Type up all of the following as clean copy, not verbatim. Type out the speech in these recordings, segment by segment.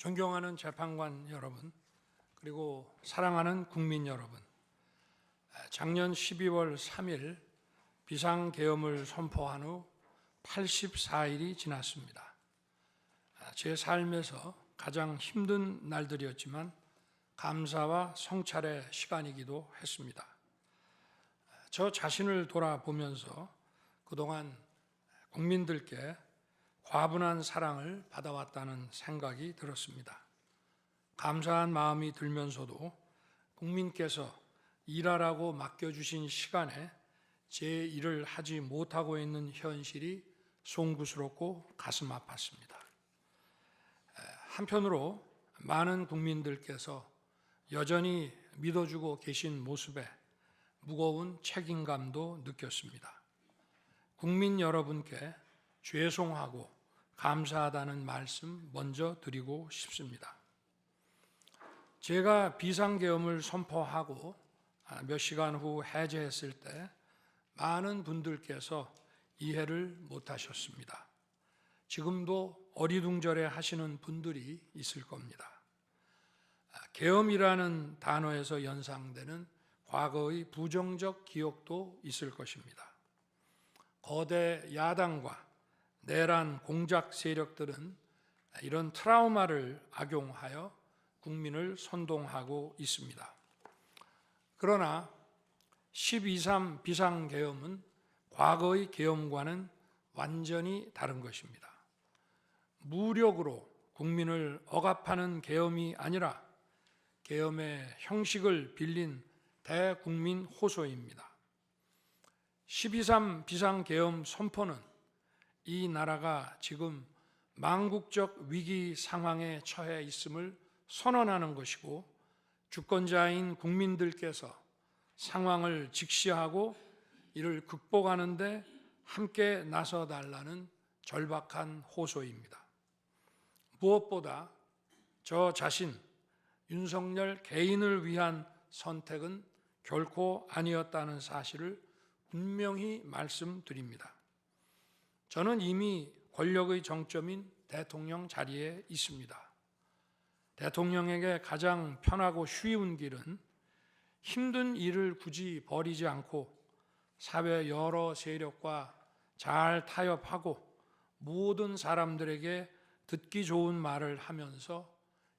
존경하는 재판관 여러분, 그리고 사랑하는 국민 여러분, 작년 12월 3일 비상계엄을 선포한 후 84일이 지났습니다. 제 삶에서 가장 힘든 날들이었지만 감사와 성찰의 시간이기도 했습니다. 저 자신을 돌아보면서 그동안 국민들께 과분한 사랑을 받아왔다는 생각이 들었습니다. 감사한 마음이 들면서도 국민께서 일하라고 맡겨주신 시간에 제 일을 하지 못하고 있는 현실이 송구스럽고 가슴 아팠습니다. 한편으로 많은 국민들께서 여전히 믿어주고 계신 모습에 무거운 책임감도 느꼈습니다. 국민 여러분께 죄송하고 감사하다는 말씀 먼저 드리고 싶습니다. 제가 비상계엄을 선포하고 몇 시간 후 해제했을 때 많은 분들께서 이해를 못하셨습니다. 지금도 어리둥절해 하시는 분들이 있을 겁니다. 계엄이라는 단어에서 연상되는 과거의 부정적 기억도 있을 것입니다. 거대 야당과 내란 공작 세력들은 이런 트라우마를 악용하여 국민을 선동하고 있습니다. 그러나 12.3 비상계엄은 과거의 계엄과는 완전히 다른 것입니다. 무력으로 국민을 억압하는 계엄이 아니라 계엄의 형식을 빌린 대국민 호소입니다. 12.3 비상계엄 선포는 이 나라가 지금 망국적 위기 상황에 처해 있음을 선언하는 것이고, 주권자인 국민들께서 상황을 직시하고 이를 극복하는 데 함께 나서달라는 절박한 호소입니다. 무엇보다 저 자신, 윤석열 개인을 위한 선택은 결코 아니었다는 사실을 분명히 말씀드립니다. 저는 이미 권력의 정점인 대통령 자리에 있습니다. 대통령에게 가장 편하고 쉬운 길은 힘든 일을 굳이 벌이지 않고 사회 여러 세력과 잘 타협하고 모든 사람들에게 듣기 좋은 말을 하면서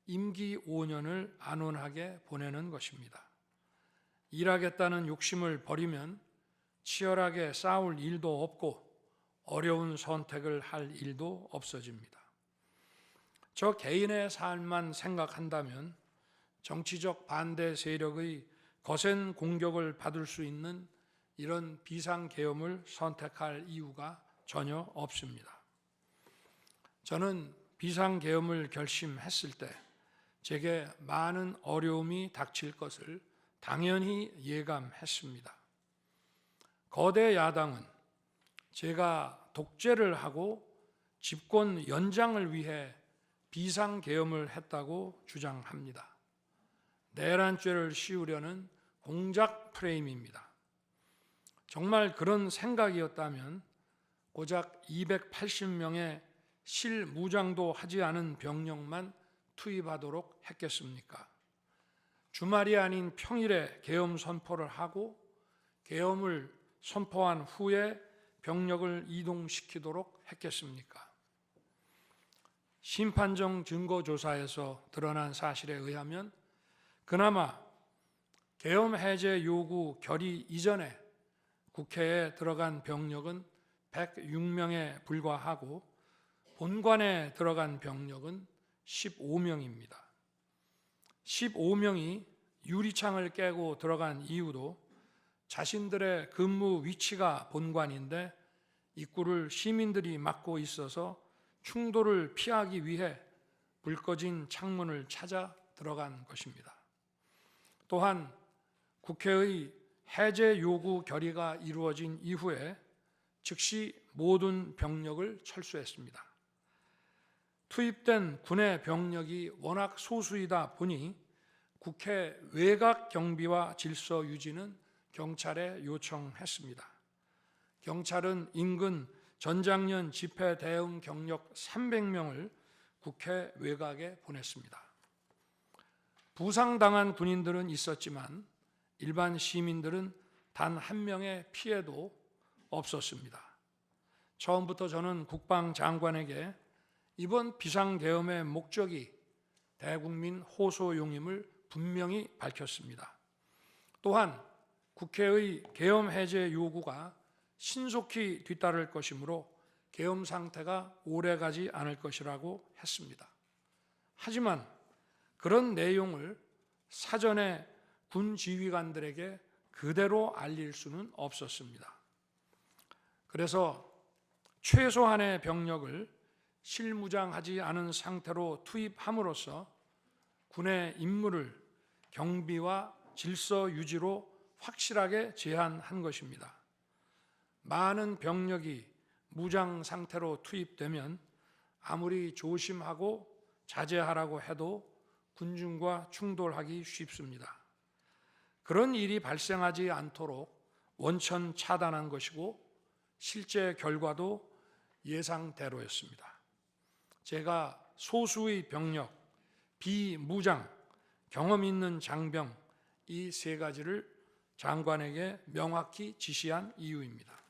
임기 5년을 안온하게 보내는 것입니다. 일하겠다는 욕심을 버리면 치열하게 싸울 일도 없고 어려운 선택을 할 일도 없어집니다. 저 개인의 삶만 생각한다면 정치적 반대 세력의 거센 공격을 받을 수 있는 이런 비상계엄을 선택할 이유가 전혀 없습니다. 저는 비상계엄을 결심했을 때 제게 많은 어려움이 닥칠 것을 당연히 예감했습니다. 거대 야당은 제가 독재를 하고 집권 연장을 위해 비상계엄을 했다고 주장합니다. 내란죄를 씌우려는 공작 프레임입니다. 정말 그런 생각이었다면 고작 280명의 실무장도 하지 않은 병력만 투입하도록 했겠습니까? 주말이 아닌 평일에 계엄 선포를 하고 계엄을 선포한 후에 병력을 이동시키도록 했겠습니까? 심판정 증거조사에서 드러난 사실에 의하면 그나마 계엄 해제 요구 결의 이전에 국회에 들어간 병력은 106명에 불과하고 본관에 들어간 병력은 15명입니다. 15명이 유리창을 깨고 들어간 이유도 자신들의 근무 위치가 본관인데 입구를 시민들이 막고 있어서 충돌을 피하기 위해 불 꺼진 창문을 찾아 들어간 것입니다. 또한 국회의 해제 요구 결의가 이루어진 이후에 즉시 모든 병력을 철수했습니다. 투입된 군의 병력이 워낙 소수이다 보니 국회 외곽 경비와 질서 유지는 경찰에 요청했습니다. 경찰은 인근 전장년 집회 대응 경력 300명을 국회 외곽에 보냈습니다. 부상당한 군인들은 있었지만 일반 시민들은 단 한 명의 피해도 없었습니다. 처음부터 저는 국방장관에게 이번 비상계엄의 목적이 대국민 호소용임을 분명히 밝혔습니다. 또한 국회의 계엄 해제 요구가 신속히 뒤따를 것이므로 계엄 상태가 오래가지 않을 것이라고 했습니다. 하지만 그런 내용을 사전에 군 지휘관들에게 그대로 알릴 수는 없었습니다. 그래서 최소한의 병력을 실무장하지 않은 상태로 투입함으로써 군의 임무를 경비와 질서 유지로 확실하게 제한한 것입니다. 많은 병력이 무장 상태로 투입되면 아무리 조심하고 자제하라고 해도 군중과 충돌하기 쉽습니다. 그런 일이 발생하지 않도록 원천 차단한 것이고 실제 결과도 예상대로였습니다. 제가 소수의 병력, 비무장, 경험 있는 장병 이 세 가지를 장관에게 명확히 지시한 이유입니다.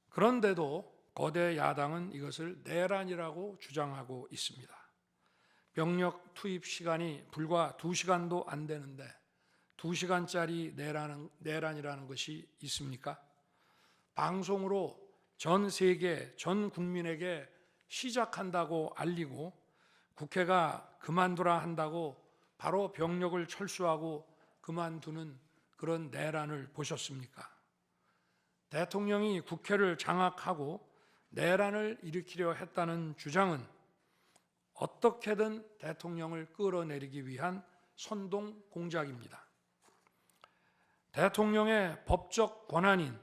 그런데도 거대 야당은 이것을 내란이라고 주장하고 있습니다. 병력 투입 시간이 불과 2시간도 안 되는데 2시간짜리 내란이라는 것이 있습니까? 방송으로 전 세계, 전 국민에게 시작한다고 알리고 국회가 그만두라 한다고 바로 병력을 철수하고 그만두는 그런 내란을 보셨습니까? 대통령이 국회를 장악하고 내란을 일으키려 했다는 주장은 어떻게든 대통령을 끌어내리기 위한 선동 공작입니다. 대통령의 법적 권한인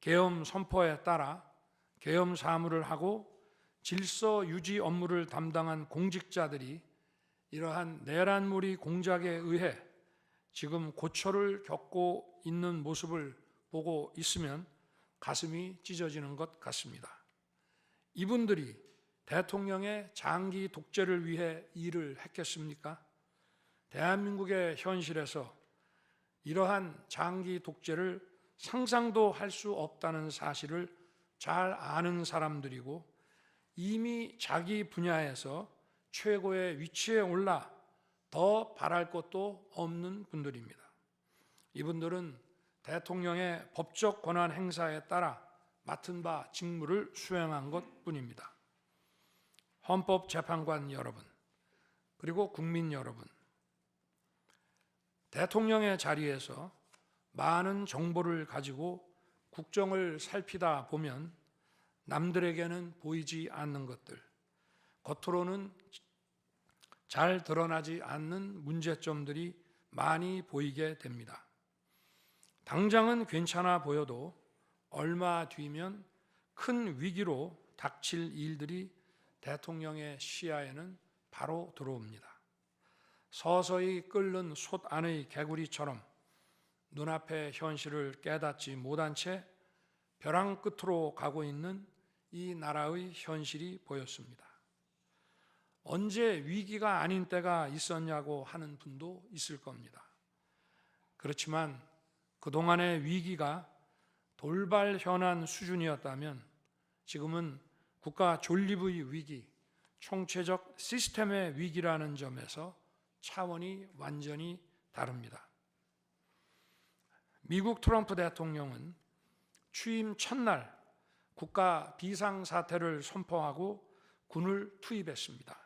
계엄 선포에 따라 계엄 사무를 하고 질서 유지 업무를 담당한 공직자들이 이러한 내란몰이 공작에 의해 지금 고초를 겪고 있는 모습을 보고 있으면 가슴이 찢어지는 것 같습니다. 이분들이 대통령의 장기 독재를 위해 일을 했겠습니까? 대한민국의 현실에서 이러한 장기 독재를 상상도 할 수 없다는 사실을 잘 아는 사람들이고 이미 자기 분야에서 최고의 위치에 올라 더 바랄 것도 없는 분들입니다. 이분들은 대통령의 법적 권한 행사에 따라 맡은 바 직무를 수행한 것뿐입니다. 헌법재판관 여러분, 그리고 국민 여러분, 대통령의 자리에서 많은 정보를 가지고 국정을 살피다 보면 남들에게는 보이지 않는 것들, 겉으로는 잘 드러나지 않는 문제점들이 많이 보이게 됩니다. 당장은 괜찮아 보여도 얼마 뒤면 큰 위기로 닥칠 일들이 대통령의 시야에는 바로 들어옵니다. 서서히 끓는 솥 안의 개구리처럼 눈앞의 현실을 깨닫지 못한 채 벼랑 끝으로 가고 있는 이 나라의 현실이 보였습니다. 언제 위기가 아닌 때가 있었냐고 하는 분도 있을 겁니다. 그렇지만 그동안의 위기가 돌발 현안 수준이었다면 지금은 국가 존립의 위기, 총체적 시스템의 위기라는 점에서 차원이 완전히 다릅니다. 미국 트럼프 대통령은 취임 첫날 국가 비상사태를 선포하고 군을 투입했습니다.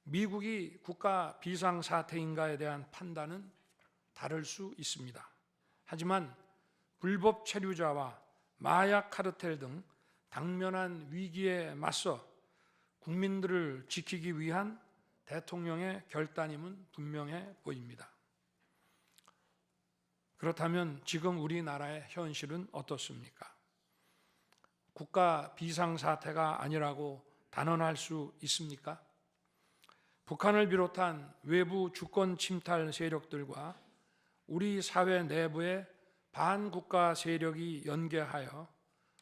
미국이 국가 비상사태인가에 대한 판단은 다를 수 있습니다. 하지만 불법 체류자와 마약 카르텔 등 당면한 위기에 맞서 국민들을 지키기 위한 대통령의 결단임은 분명해 보입니다. 그렇다면 지금 우리나라의 현실은 어떻습니까? 국가 비상사태가 아니라고 단언할 수 있습니까? 북한을 비롯한 외부 주권 침탈 세력들과 우리 사회 내부의 반국가 세력이 연계하여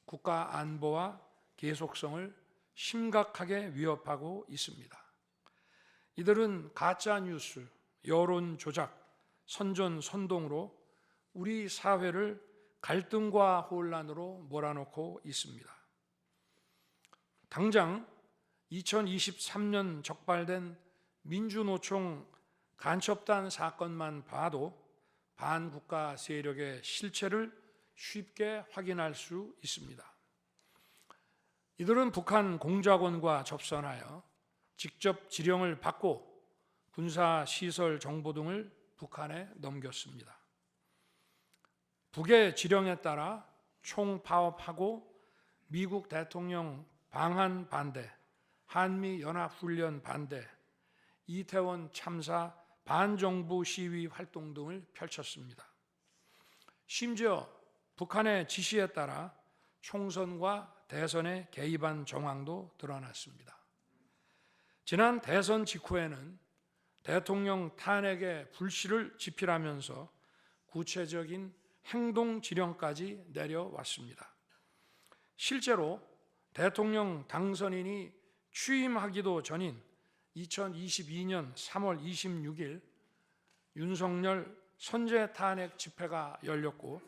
국가 안보와 계속성을 심각하게 위협하고 있습니다. 이들은 가짜 뉴스, 여론 조작, 선전선동으로 우리 사회를 갈등과 혼란으로 몰아넣고 있습니다. 당장 2023년 적발된 민주노총 간첩단 사건만 봐도 반국가 세력의 실체를 쉽게 확인할 수 있습니다. 이들은 북한 공작원과 접선하여 직접 지령을 받고 군사시설 정보 등을 북한에 넘겼습니다. 북의 지령에 따라 총파업하고 미국 대통령 방한 반대, 한미연합훈련 반대, 이태원 참사 반정부 시위 활동 등을 펼쳤습니다. 심지어 북한의 지시에 따라 총선과 대선에 개입한 정황도 드러났습니다. 지난 대선 직후에는 대통령 탄핵의 불씨를 지필하면서 구체적인 행동 지령까지 내려왔습니다. 실제로 대통령 당선인이 취임하기도 전인 2022년 3월 26일 윤석열 선제 탄핵 집회가 열렸고,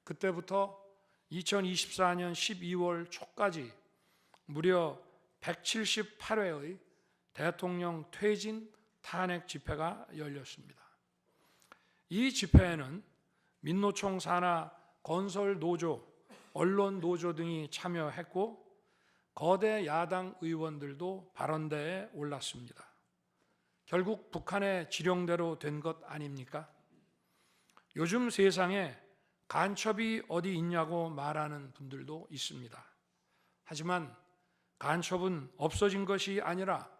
그때부터 2024년 12월 초까지 무려 178회의 대통령 퇴진 탄핵 집회가 열렸습니다. 이 집회에는 민노총 산하 건설노조, 언론노조 등이 참여했고 거대 야당 의원들도 발언대에 올랐습니다. 결국 북한의 지령대로 된 것 아닙니까? 요즘 세상에 간첩이 어디 있냐고 말하는 분들도 있습니다. 하지만 간첩은 없어진 것이 아니라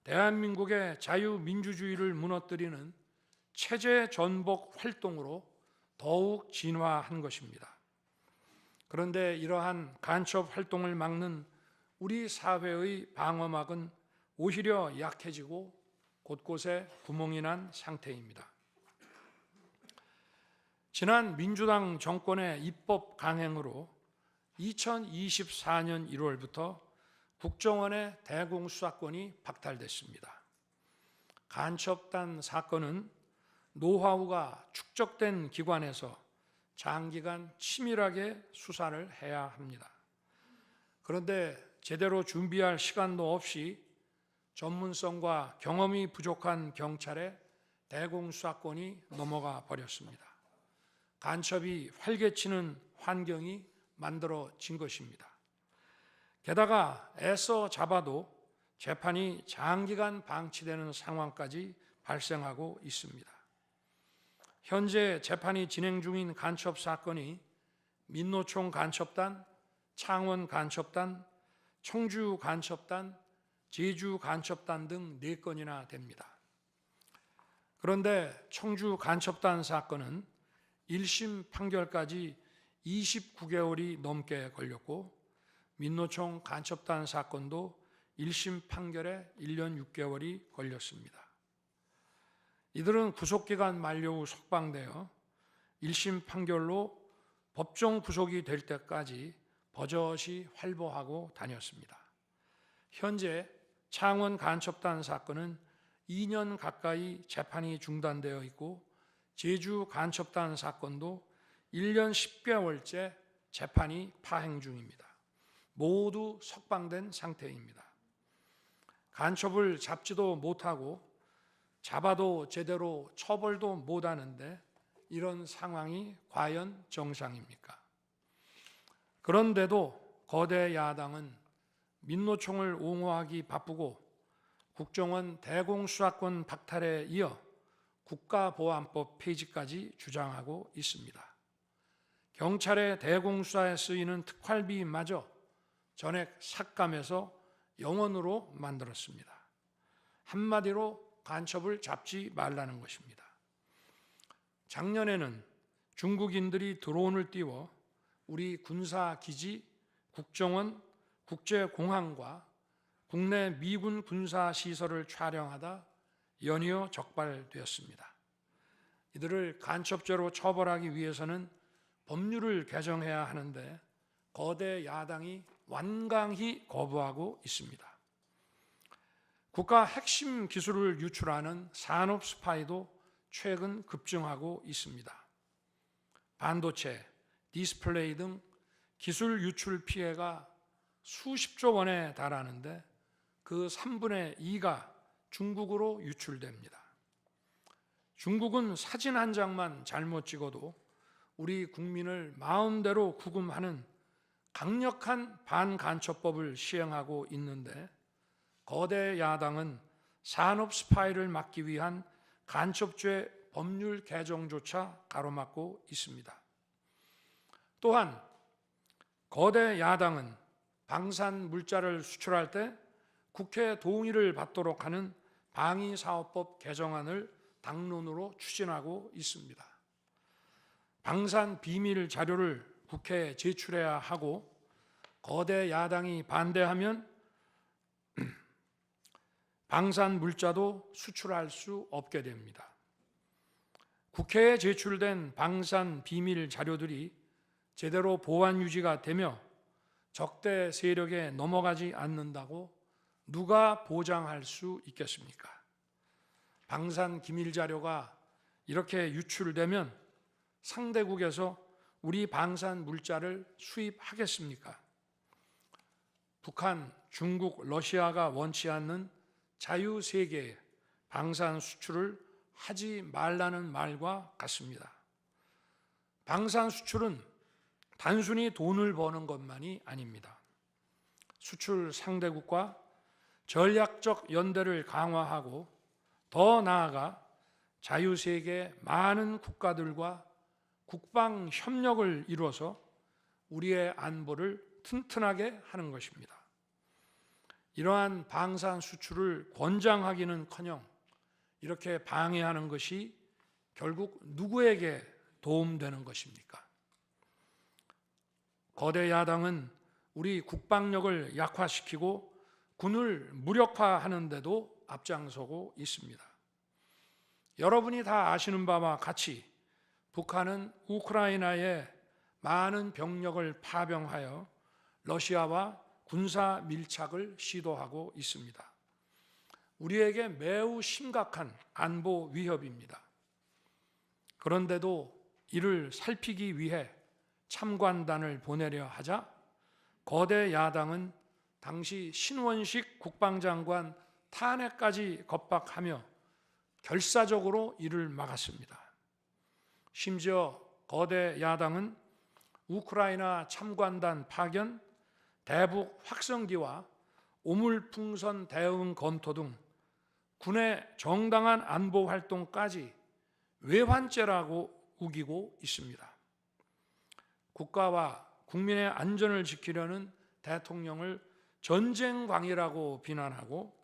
대한민국의 자유민주주의를 무너뜨리는 체제 전복 활동으로 더욱 진화한 것입니다. 그런데 이러한 간첩 활동을 막는 우리 사회의 방어막은 오히려 약해지고 곳곳에 구멍이 난 상태입니다. 지난 민주당 정권의 입법 강행으로 2024년 1월부터 국정원의 대공수사권이 박탈됐습니다. 간첩단 사건은 노하우가 축적된 기관에서 장기간 치밀하게 수사를 해야 합니다. 그런데 제대로 준비할 시간도 없이 전문성과 경험이 부족한 경찰에 대공수사권이 넘어가 버렸습니다. 간첩이 활개치는 환경이 만들어진 것입니다. 게다가 애써 잡아도 재판이 장기간 방치되는 상황까지 발생하고 있습니다. 현재 재판이 진행 중인 간첩 사건이 민노총 간첩단, 창원 간첩단, 청주 간첩단, 제주 간첩단 등 4건이나 됩니다. 그런데 청주 간첩단 사건은 1심 판결까지 29개월이 넘게 걸렸고, 민노총 간첩단 사건도 1심 판결에 1년 6개월이 걸렸습니다. 이들은 구속기간 만료 후 석방되어 1심 판결로 법정 구속이 될 때까지 버젓이 활보하고 다녔습니다. 현재 창원 간첩단 사건은 2년 가까이 재판이 중단되어 있고, 제주 간첩단 사건도 1년 10개월째 재판이 파행 중입니다. 모두 석방된 상태입니다. 간첩을 잡지도 못하고 잡아도 제대로 처벌도 못하는데 이런 상황이 과연 정상입니까? 그런데도 거대 야당은 민노총을 옹호하기 바쁘고 국정원 대공수사권 박탈에 이어 국가보안법 폐지까지 주장하고 있습니다. 경찰의 대공수사에 쓰이는 특활비마저 전액 삭감해서 영원으로 만들었습니다. 한마디로 간첩을 잡지 말라는 것입니다. 작년에는 중국인들이 드론을 띄워 우리 군사기지, 국정원, 국제공항과 국내 미군 군사시설을 촬영하다 연이어 적발되었습니다. 이들을 간첩죄로 처벌하기 위해서는 법률을 개정해야 하는데 거대 야당이 완강히 거부하고 있습니다. 국가 핵심 기술을 유출하는 산업 스파이도 최근 급증하고 있습니다. 반도체, 디스플레이 등 기술 유출 피해가 수십조 원에 달하는데 그 3분의 2가 중국으로 유출됩니다. 중국은 사진 한 장만 잘못 찍어도 우리 국민을 마음대로 구금하는 강력한 반간첩법을 시행하고 있는데 거대 야당은 산업 스파이를 막기 위한 간첩죄 법률 개정조차 가로막고 있습니다. 또한 거대 야당은 방산 물자를 수출할 때 국회 동의를 받도록 하는 방위사업법 개정안을 당론으로 추진하고 있습니다. 방산 비밀 자료를 국회에 제출해야 하고 거대 야당이 반대하면 방산 물자도 수출할 수 없게 됩니다. 국회에 제출된 방산 비밀 자료들이 제대로 보안 유지가 되며 적대 세력에 넘어가지 않는다고 누가 보장할 수 있겠습니까? 방산 기밀 자료가 이렇게 유출되면 상대국에서 우리 방산 물자를 수입하겠습니까? 북한, 중국, 러시아가 원치 않는 자유세계의 방산 수출을 하지 말라는 말과 같습니다. 방산 수출은 단순히 돈을 버는 것만이 아닙니다. 수출 상대국과 전략적 연대를 강화하고 더 나아가 자유세계 많은 국가들과 국방 협력을 이루어서 우리의 안보를 튼튼하게 하는 것입니다. 이러한 방산 수출을 권장하기는커녕 이렇게 방해하는 것이 결국 누구에게 도움되는 것입니까? 거대 야당은 우리 국방력을 약화시키고 군을 무력화하는 데도 앞장서고 있습니다. 여러분이 다 아시는 바와 같이 북한은 우크라이나에 많은 병력을 파병하여 러시아와 군사 밀착을 시도하고 있습니다. 우리에게 매우 심각한 안보 위협입니다. 그런데도 이를 살피기 위해 참관단을 보내려 하자 거대 야당은 당시 신원식 국방장관 탄핵까지 겁박하며 결사적으로 이를 막았습니다. 심지어 거대 야당은 우크라이나 참관단 파견, 대북 확성기와 오물풍선 대응 검토 등 군의 정당한 안보 활동까지 외환죄라고 우기고 있습니다. 국가와 국민의 안전을 지키려는 대통령을 전쟁광이라고 비난하고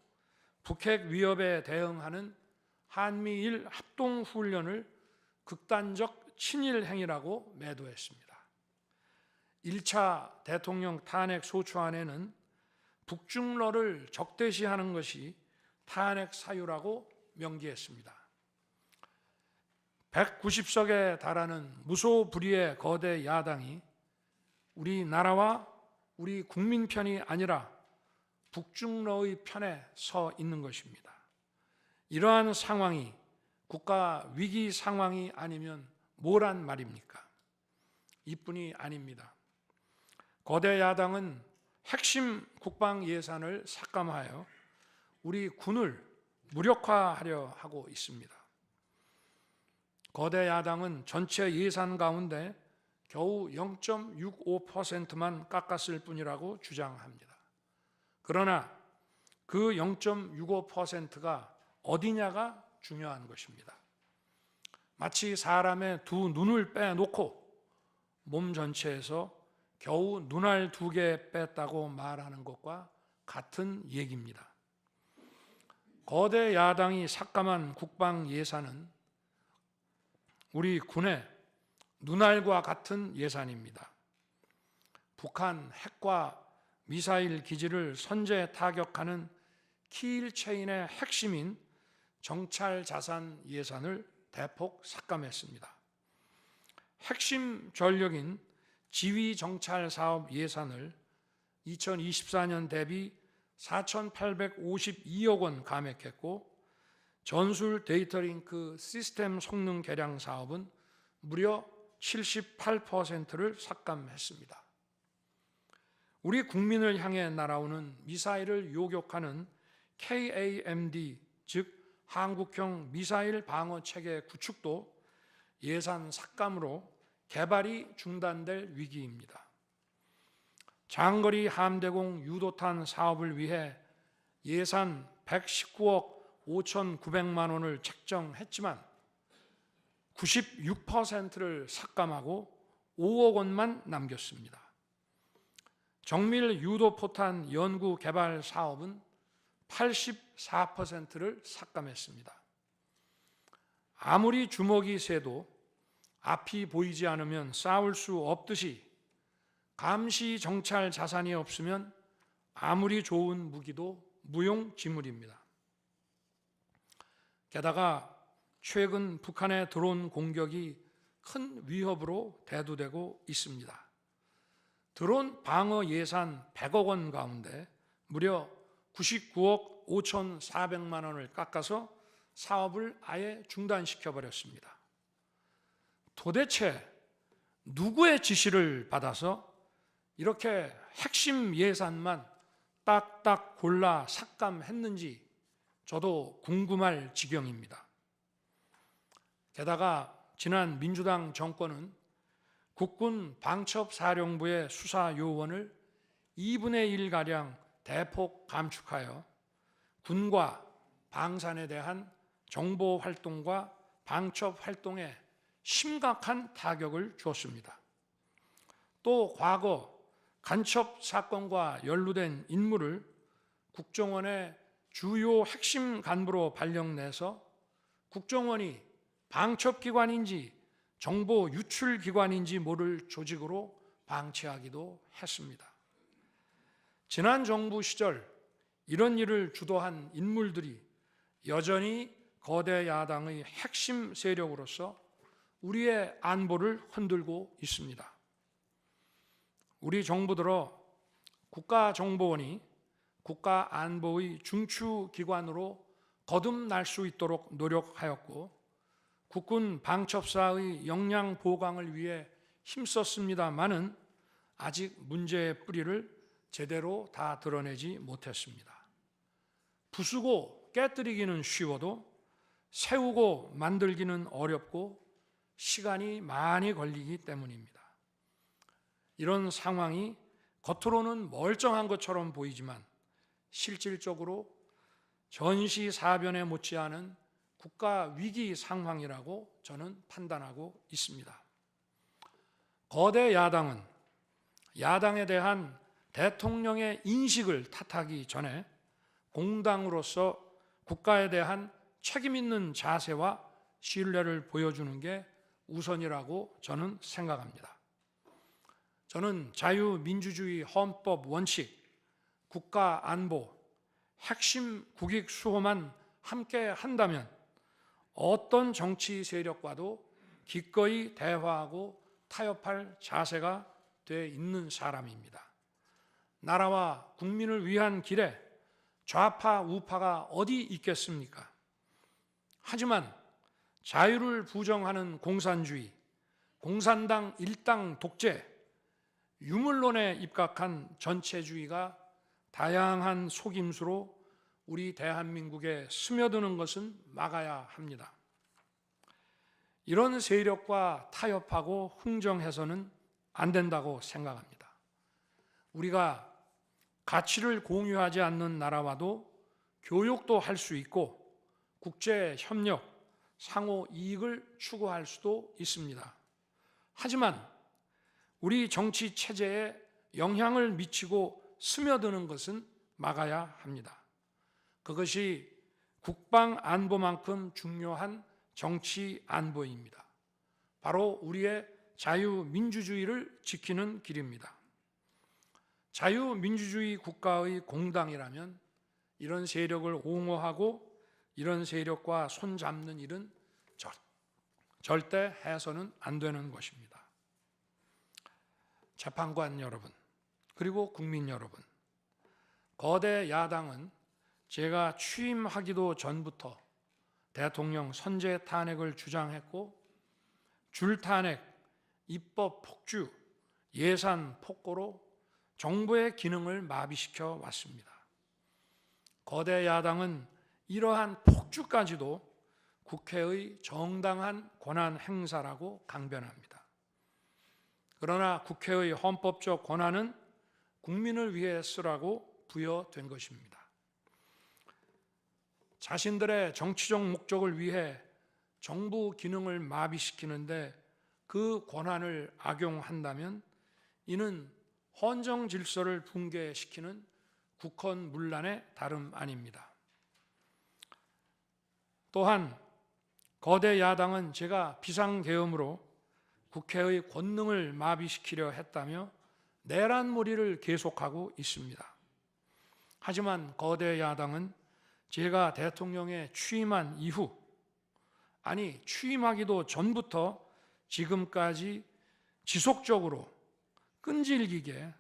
북핵 위협에 대응하는 한미일 합동훈련을 극단적 친일 행위라고 매도했습니다. 1차 대통령 탄핵 소추안에는 북중러를 적대시하는 것이 탄핵 사유라고 명기했습니다. 190석에 달하는 무소불위의 거대 야당이 우리나라와 우리 국민 편이 아니라 북중러의 편에 서 있는 것입니다. 이러한 상황이 국가 위기 상황이 아니면 뭐란 말입니까? 이뿐이 아닙니다. 거대 야당은 핵심 국방 예산을 삭감하여 우리 군을 무력화하려 하고 있습니다. 거대 야당은 전체 예산 가운데 겨우 0.65%만 깎았을 뿐이라고 주장합니다. 그러나 그 0.65%가 어디냐가 중요한 것입니다. 마치 사람의 두 눈을 빼놓고 몸 전체에서 겨우 눈알 2개 뺐다고 말하는 것과 같은 얘기입니다. 거대 야당이 삭감한 국방 예산은 우리 군의 눈알과 같은 예산입니다. 북한 핵과 미사일 기지를 선제 타격하는 키일체인의 핵심인 정찰 자산 예산을 대폭 삭감했습니다. 핵심 전력인 지휘 정찰 사업 예산을 2024년 대비 4,852억 원 감액했고, 전술 데이터링크 시스템 성능 개량 사업은 무려 78%를 삭감했습니다. 우리 국민을 향해 날아오는 미사일을 요격하는 KAMD, 즉 한국형 미사일 방어 체계 구축도 예산 삭감으로 개발이 중단될 위기입니다. 장거리 함대공 유도탄 사업을 위해 예산 119억 5,900만 원을 책정했지만 96%를 삭감하고 5억 원만 남겼습니다. 정밀 유도포탄 연구 개발 사업은 84%를 삭감했습니다. 아무리 주먹이 세도 앞이 보이지 않으면 싸울 수 없듯이 감시 정찰 자산이 없으면 아무리 좋은 무기도 무용지물입니다. 게다가 최근 북한의 드론 공격이 큰 위협으로 대두되고 있습니다. 드론 방어 예산 100억 원 가운데 무려 99억 5,400만 원을 깎아서 사업을 아예 중단시켜버렸습니다. 도대체 누구의 지시를 받아서 이렇게 핵심 예산만 딱딱 골라 삭감했는지 저도 궁금할 지경입니다. 게다가 지난 민주당 정권은 국군 방첩사령부의 수사 요원을 2분의 1가량 대폭 감축하여 군과 방산에 대한 정보 활동과 방첩 활동에 심각한 타격을 주었습니다. 또 과거 간첩 사건과 연루된 인물을 국정원의 주요 핵심 간부로 발령내서 국정원이 방첩기관인지 정보 유출기관인지 모를 조직으로 방치하기도 했습니다. 지난 정부 시절 이런 일을 주도한 인물들이 여전히 거대 야당의 핵심 세력으로서 우리의 안보를 흔들고 있습니다. 우리 정부 들어 국가정보원이 국가안보의 중추기관으로 거듭날 수 있도록 노력하였고 국군 방첩사의 역량 보강을 위해 힘썼습니다마는 아직 문제의 뿌리를 제대로 다 드러내지 못했습니다. 부수고 깨뜨리기는 쉬워도 세우고 만들기는 어렵고 시간이 많이 걸리기 때문입니다. 이런 상황이 겉으로는 멀쩡한 것처럼 보이지만 실질적으로 전시사변에 못지않은 국가 위기 상황이라고 저는 판단하고 있습니다. 거대 야당은 야당에 대한 대통령의 인식을 탓하기 전에 공당으로서 국가에 대한 책임 있는 자세와 신뢰를 보여주는 게 우선이라고 저는 생각합니다. 저는 자유민주주의 헌법 원칙, 국가 안보, 핵심 국익 수호만 함께 한다면 어떤 정치 세력과도 기꺼이 대화하고 타협할 자세가 돼 있는 사람입니다. 나라와 국민을 위한 길에 좌파, 우파가 어디 있겠습니까? 하지만 자유를 부정하는 공산주의, 공산당 일당 독재, 유물론에 입각한 전체주의가 다양한 속임수로 우리 대한민국에 스며드는 것은 막아야 합니다. 이런 세력과 타협하고 흥정해서는 안 된다고 생각합니다. 우리가 가치를 공유하지 않는 나라와도 교역도 할 수 있고 국제 협력, 상호 이익을 추구할 수도 있습니다. 하지만 우리 정치 체제에 영향을 미치고 스며드는 것은 막아야 합니다. 그것이 국방 안보만큼 중요한 정치 안보입니다. 바로 우리의 자유민주주의를 지키는 길입니다. 자유민주주의 국가의 공당이라면 이런 세력을 옹호하고 이런 세력과 손잡는 일은 절대 해서는 안 되는 것입니다. 재판관 여러분, 그리고 국민 여러분, 거대 야당은 제가 취임하기도 전부터 대통령 선제 탄핵을 주장했고, 줄탄핵, 입법 폭주, 예산 폭거로 정부의 기능을 마비시켜 왔습니다. 거대 야당은 이러한 폭주까지도 국회의 정당한 권한 행사라고 강변합니다. 그러나 국회의 헌법적 권한은 국민을 위해 쓰라고 부여된 것입니다. 자신들의 정치적 목적을 위해 정부 기능을 마비시키는데 그 권한을 악용한다면 이는 헌정 질서를 붕괴시키는 국헌문란의 다름 아닙니다. 또한 거대 야당은 제가 비상계엄으로 국회의 권능을 마비시키려 했다며 내란몰이를 계속하고 있습니다. 하지만 거대 야당은 제가 대통령에 취임한 이후, 아니 취임하기도 전부터 지금까지 지속적으로 끈질기게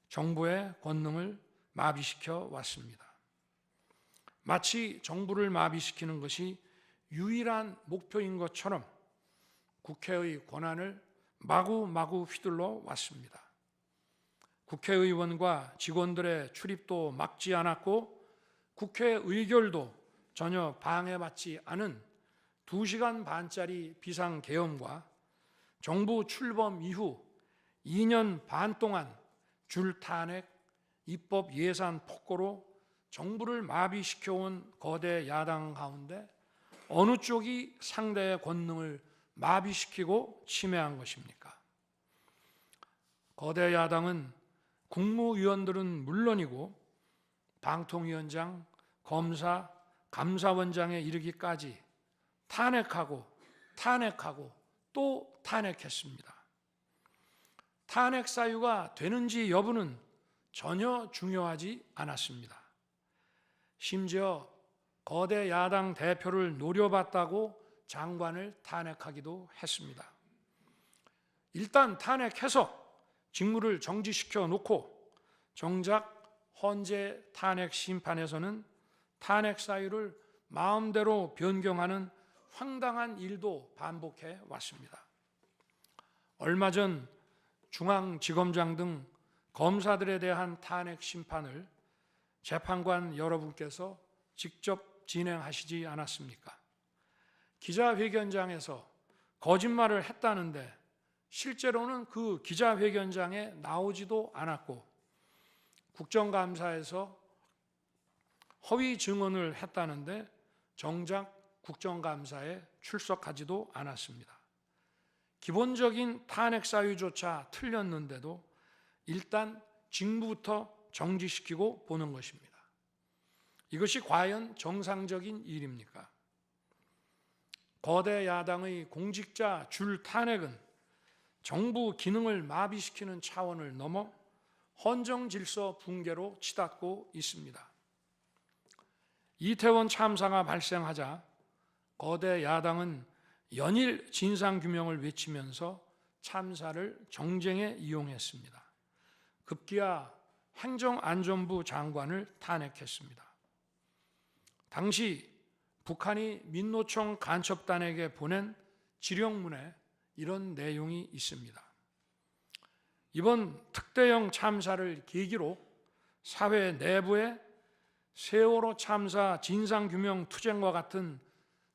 정부의 권능을 마비시켜 왔습니다. 마치 정부를 마비시키는 것이 유일한 목표인 것처럼 국회의 권한을 마구마구 휘둘러 왔습니다. 국회의원과 직원들의 출입도 막지 않았고 국회 의결도 전혀 방해받지 않은 2시간 반짜리 비상계엄과 정부 출범 이후 2년 반 동안 줄탄핵, 입법 예산 폭거로 정부를 마비시켜온 거대 야당 가운데 어느 쪽이 상대의 권능을 마비시키고 침해한 것입니까? 거대 야당은 국무위원들은 물론이고 방통위원장, 검사, 감사원장에 이르기까지 탄핵하고 또 탄핵했습니다. 탄핵 사유가 되는지 여부는 전혀 중요하지 않았습니다. 심지어 거대 야당 대표를 노려봤다고 장관을 탄핵하기도 했습니다. 일단 탄핵해서 직무를 정지시켜 놓고 정작 헌재 탄핵 심판에서는 탄핵 사유를 마음대로 변경하는 황당한 일도 반복해 왔습니다. 얼마 전 중앙지검장 등 검사들에 대한 탄핵 심판을 재판관 여러분께서 직접 진행하시지 않았습니까? 기자회견장에서 거짓말을 했다는데 실제로는 그 기자회견장에 나오지도 않았고 국정감사에서 허위 증언을 했다는데 정작 국정감사에 출석하지도 않았습니다. 기본적인 탄핵 사유조차 틀렸는데도 일단 직무부터 정지시키고 보는 것입니다. 이것이 과연 정상적인 일입니까? 거대 야당의 공직자 줄 탄핵은 정부 기능을 마비시키는 차원을 넘어 헌정 질서 붕괴로 치닫고 있습니다. 이태원 참사가 발생하자 거대 야당은 연일 진상규명을 외치면서 참사를 정쟁에 이용했습니다. 급기야 행정안전부 장관을 탄핵했습니다. 당시 북한이 민노총 간첩단에게 보낸 지령문에 이런 내용이 있습니다. 이번 특대형 참사를 계기로 사회 내부에 세월호 참사 진상규명 투쟁과 같은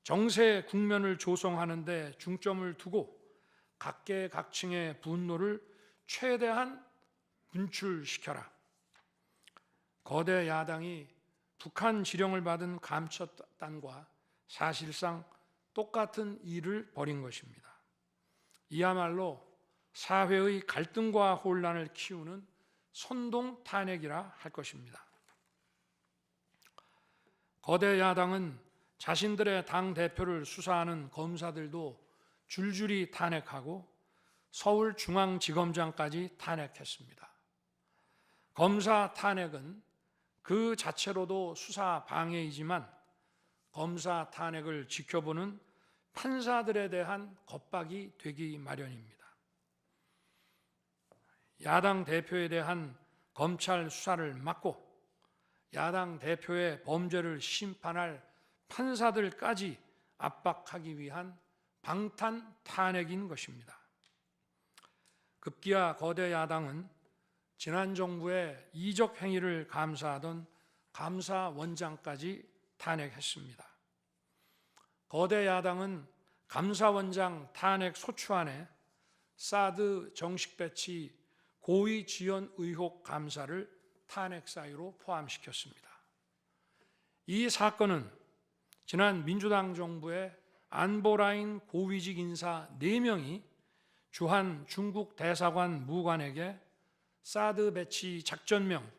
정세 국면을 조성하는 데 중점을 두고 각계각층의 분노를 최대한 분출시켜라. 거대 야당이 북한 지령을 받은 감첩단과 사실상 똑같은 일을 벌인 것입니다. 이야말로 사회의 갈등과 혼란을 키우는 선동 탄핵이라 할 것입니다. 거대 야당은 자신들의 당대표를 수사하는 검사들도 줄줄이 탄핵하고 서울중앙지검장까지 탄핵했습니다. 검사 탄핵은 그 자체로도 수사 방해이지만 검사 탄핵을 지켜보는 판사들에 대한 겁박이 되기 마련입니다. 야당 대표에 대한 검찰 수사를 막고 야당 대표의 범죄를 심판할 판사들까지 압박하기 위한 방탄 탄핵인 것입니다. 급기야 거대 야당은 지난 정부의 이적 행위를 감사하던 감사원장까지 탄핵했습니다. 거대 야당은 감사원장 탄핵 소추안에 사드 정식 배치 고의 지연 의혹 감사를 탄핵 사유로 포함시켰습니다. 이 사건은 지난 민주당 정부의 안보라인 고위직 인사 4명이 주한 중국 대사관 무관에게 사드 배치 작전명,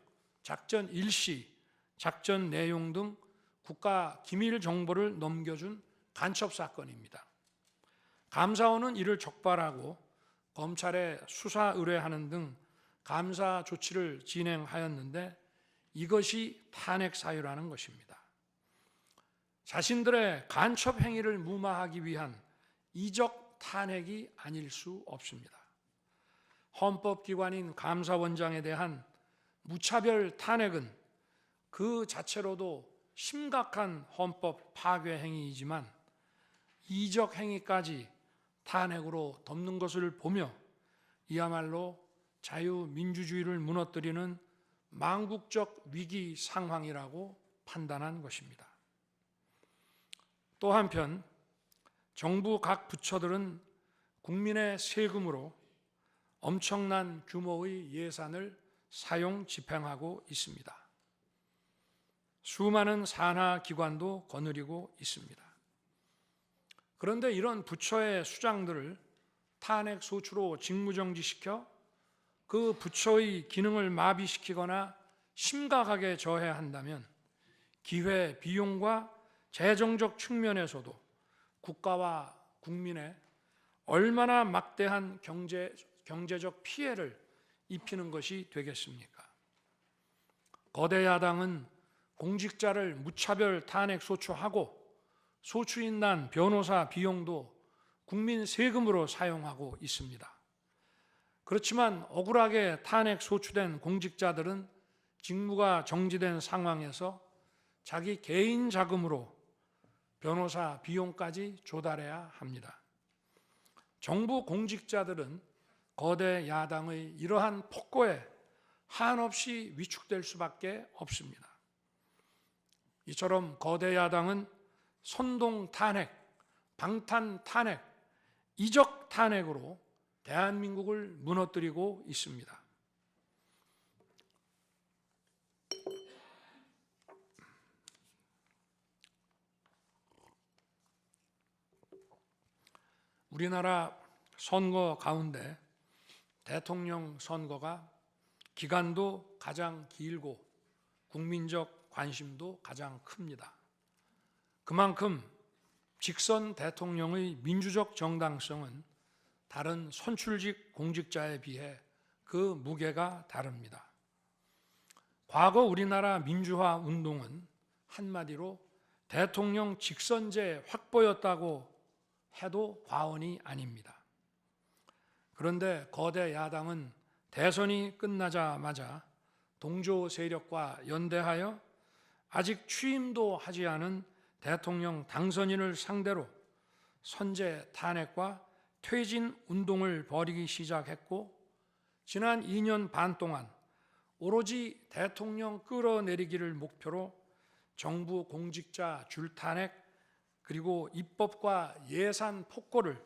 작전 일시, 작전 내용 등 국가 기밀 정보를 넘겨준 간첩 사건입니다. 감사원은 이를 적발하고 검찰에 수사 의뢰하는 등 감사 조치를 진행하였는데 이것이 탄핵 사유라는 것입니다. 자신들의 간첩 행위를 무마하기 위한 이적 탄핵이 아닐 수 없습니다. 헌법기관인 감사원장에 대한 무차별 탄핵은 그 자체로도 심각한 헌법 파괴 행위이지만 이적 행위까지 탄핵으로 덮는 것을 보며 이야말로 자유민주주의를 무너뜨리는 망국적 위기 상황이라고 판단한 것입니다. 또 한편 정부 각 부처들은 국민의 세금으로 엄청난 규모의 예산을 사용 집행하고 있습니다. 수많은 산하 기관도 거느리고 있습니다. 그런데 이런 부처의 수장들을 탄핵 소추로 직무정지시켜 그 부처의 기능을 마비시키거나 심각하게 저해한다면 기회 비용과 재정적 측면에서도 국가와 국민에 얼마나 막대한 경제적 피해를 입히는 것이 되겠습니까? 거대 야당은 공직자를 무차별 탄핵 소추하고 소추인단 변호사 비용도 국민 세금으로 사용하고 있습니다. 그렇지만 억울하게 탄핵 소추된 공직자들은 직무가 정지된 상황에서 자기 개인 자금으로 변호사 비용까지 조달해야 합니다. 정부 공직자들은 거대 야당의 이러한 폭거에 한없이 위축될 수밖에 없습니다. 이처럼 거대 야당은 선동 탄핵, 방탄 탄핵, 이적 탄핵으로 대한민국을 무너뜨리고 있습니다. 우리나라 선거 가운데 대통령 선거가 기간도 가장 길고 국민적 관심도 가장 큽니다. 그만큼 직선 대통령의 민주적 정당성은 다른 선출직 공직자에 비해 그 무게가 다릅니다. 과거 우리나라 민주화 운동은 한마디로 대통령 직선제 확보였다고 해도 과언이 아닙니다. 그런데 거대 야당은 대선이 끝나자마자 동조 세력과 연대하여 아직 취임도 하지 않은 대통령 당선인을 상대로 선제 탄핵과 퇴진 운동을 벌이기 시작했고 지난 2년 반 동안 오로지 대통령 끌어내리기를 목표로 정부 공직자 줄탄핵 그리고 입법과 예산 폭거를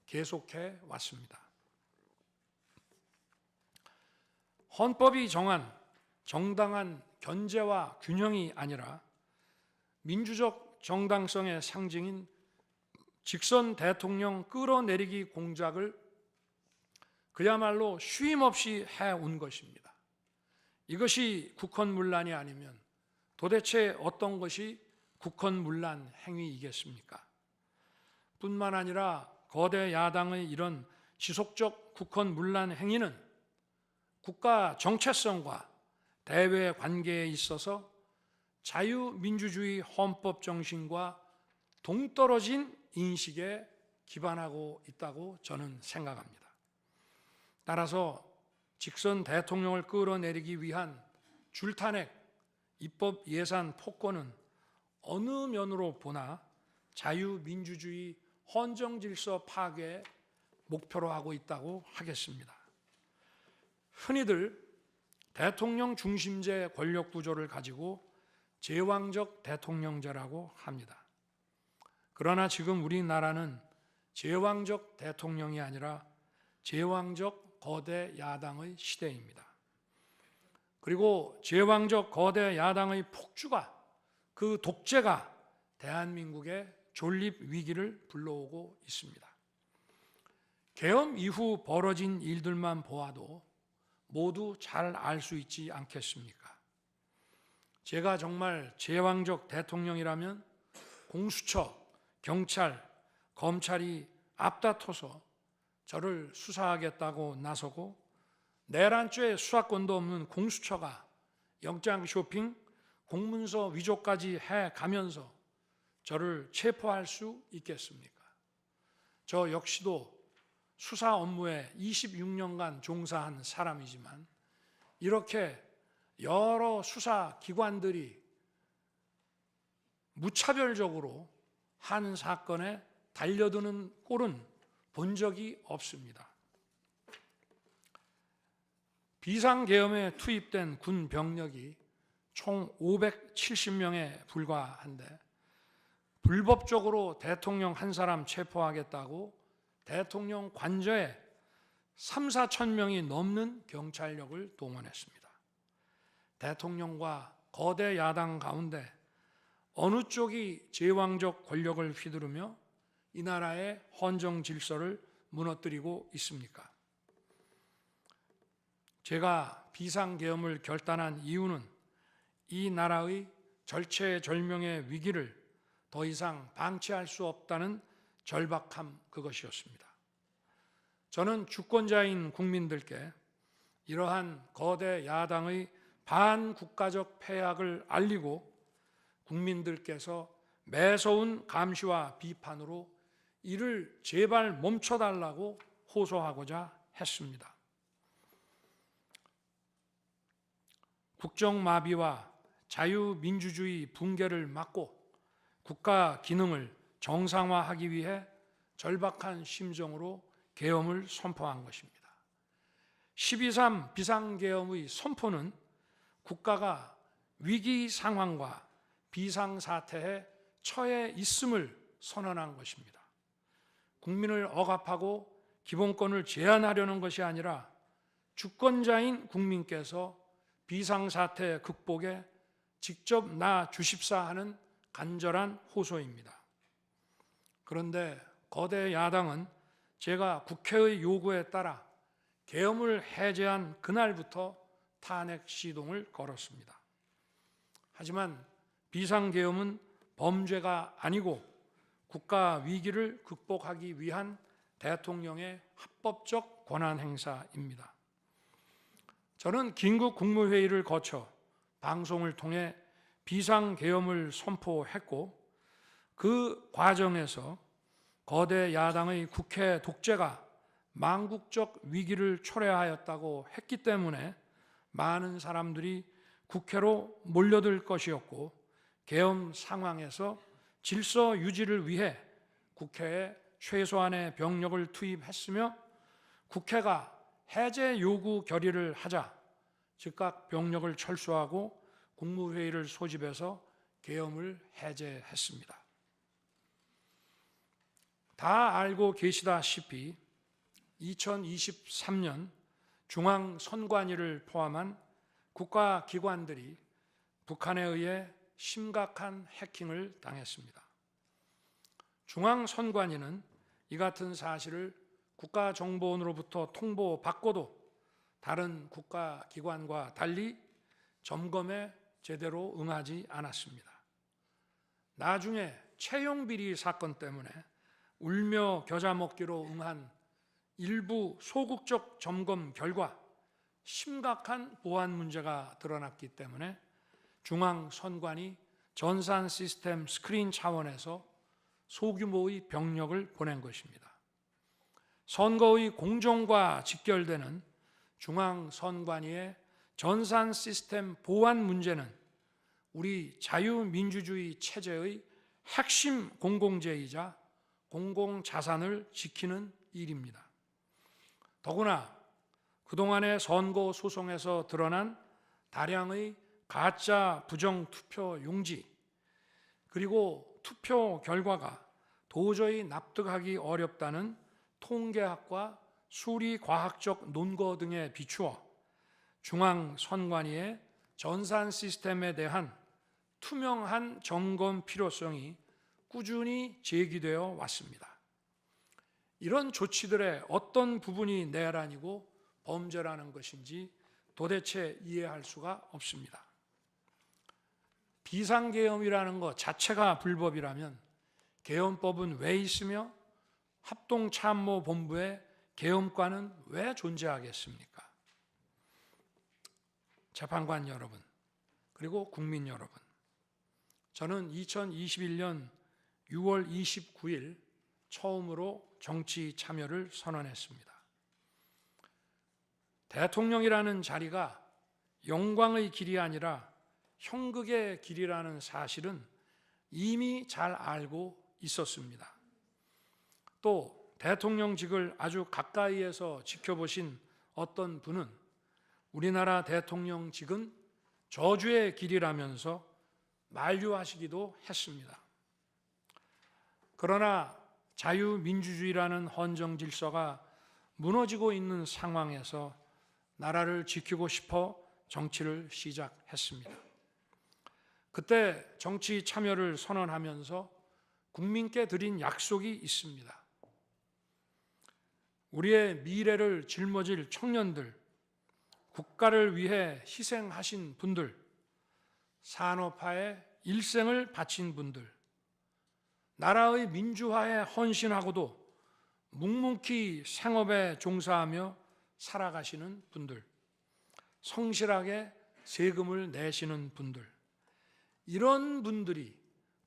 계속해 왔습니다. 헌법이 정한 정당한 견제와 균형이 아니라 민주적 정당성의 상징인 직선 대통령 끌어내리기 공작을 그야말로 쉼없이 해온 것입니다. 이것이 국헌문란이 아니면 도대체 어떤 것이 국헌문란 행위이겠습니까? 뿐만 아니라 거대 야당의 이런 지속적 국헌문란 행위는 국가 정체성과 대외 관계에 있어서 자유민주주의 헌법 정신과 동떨어진 인식에 기반하고 있다고 저는 생각합니다. 따라서 직선 대통령을 끌어내리기 위한 줄탄핵, 입법 예산 폭거는 어느 면으로 보나 자유민주주의 헌정질서 파괴 목표로 하고 있다고 하겠습니다. 흔히들 대통령 중심제 권력 구조를 가지고 제왕적 대통령제라고 합니다. 그러나 지금 우리나라는 제왕적 대통령이 아니라 제왕적 거대 야당의 시대입니다. 그리고 제왕적 거대 야당의 폭주가, 그 독재가 대한민국의 존립 위기를 불러오고 있습니다. 계엄 이후 벌어진 일들만 보아도 모두 잘 알 수 있지 않겠습니까? 제가 정말 제왕적 대통령이라면 공수처, 경찰, 검찰이 앞다퉈서 저를 수사하겠다고 나서고 내란죄 수사권도 없는 공수처가 영장 쇼핑, 공문서 위조까지 해가면서 저를 체포할 수 있겠습니까? 저 역시도 수사 업무에 26년간 종사한 사람이지만 이렇게 여러 수사 기관들이 무차별적으로 한 사건에 달려드는 꼴은 본 적이 없습니다. 비상계엄에 투입된 군 병력이 총 570명에 불과한데 불법적으로 대통령 한 사람 체포하겠다고 대통령 관저에 3, 4천 명이 넘는 경찰력을 동원했습니다. 대통령과 거대 야당 가운데 어느 쪽이 제왕적 권력을 휘두르며 이 나라의 헌정 질서를 무너뜨리고 있습니까? 제가 비상계엄을 결단한 이유는 이 나라의 절체절명의 위기를 더 이상 방치할 수 없다는 절박함, 그것이었습니다. 저는 주권자인 국민들께 이러한 거대 야당의 반국가적 패악을 알리고 국민들께서 매서운 감시와 비판으로 이를 제발 멈춰달라고 호소하고자 했습니다. 국정마비와 자유민주주의 붕괴를 막고 국가 기능을 정상화하기 위해 절박한 심정으로 계엄을 선포한 것입니다. 12.3 비상계엄의 선포는 국가가 위기 상황과 비상사태에 처해 있음을 선언한 것입니다. 국민을 억압하고 기본권을 제한하려는 것이 아니라 주권자인 국민께서 비상사태 극복에 직접 나 주십사 하는 간절한 호소입니다. 그런데 거대 야당은 제가 국회의 요구에 따라 계엄을 해제한 그날부터 탄핵 시동을 걸었습니다. 하지만 비상계엄은 범죄가 아니고 국가 위기를 극복하기 위한 대통령의 합법적 권한 행사입니다. 저는 긴급 국무회의를 거쳐 방송을 통해 비상계엄을 선포했고 그 과정에서 거대 야당의 국회 독재가 망국적 위기를 초래하였다고 했기 때문에 많은 사람들이 국회로 몰려들 것이었고 계엄 상황에서 질서 유지를 위해 국회에 최소한의 병력을 투입했으며 국회가 해제 요구 결의를 하자 즉각 병력을 철수하고 국무회의를 소집해서 계엄을 해제했습니다. 다 알고 계시다시피 2023년 중앙선관위를 포함한 국가기관들이 북한에 의해 심각한 해킹을 당했습니다. 중앙선관위는 이 같은 사실을 국가정보원으로부터 통보받고도 다른 국가기관과 달리 점검에 제대로 응하지 않았습니다. 나중에 채용비리 사건 때문에 울며 겨자 먹기로 응한 일부 소극적 점검 결과 심각한 보안 문제가 드러났기 때문에 중앙선관위 전산 시스템 스크린 차원에서 소규모의 병력을 보낸 것입니다. 선거의 공정과 직결되는 중앙선관위의 전산 시스템 보안 문제는 우리 자유민주주의 체제의 핵심 공공재이자 공공자산을 지키는 일입니다. 더구나 그동안의 선거 소송에서 드러난 다량의 가짜 부정투표 용지, 그리고 투표 결과가 도저히 납득하기 어렵다는 통계학과 수리과학적 논거 등에 비추어 중앙선관위의 전산 시스템에 대한 투명한 점검 필요성이 꾸준히 제기되어 왔습니다. 이런 조치들의 어떤 부분이 내란이고 범죄라는 것인지 도대체 이해할 수가 없습니다. 비상계엄이라는 것 자체가 불법이라면 계엄법은 왜 있으며 합동참모본부의 계엄관은 왜 존재하겠습니까? 재판관 여러분, 그리고 국민 여러분, 저는 2021년 6월 29일 처음으로 정치 참여를 선언했습니다. 대통령이라는 자리가 영광의 길이 아니라 형극의 길이라는 사실은 이미 잘 알고 있었습니다. 또 대통령직을 아주 가까이에서 지켜보신 어떤 분은 우리나라 대통령직은 저주의 길이라면서 만류하시기도 했습니다. 그러나 자유민주주의라는 헌정 질서가 무너지고 있는 상황에서 나라를 지키고 싶어 정치를 시작했습니다. 그때 정치 참여를 선언하면서 국민께 드린 약속이 있습니다. 우리의 미래를 짊어질 청년들, 국가를 위해 희생하신 분들, 산업화에 일생을 바친 분들, 나라의 민주화에 헌신하고도 묵묵히 생업에 종사하며 살아가시는 분들, 성실하게 세금을 내시는 분들, 이런 분들이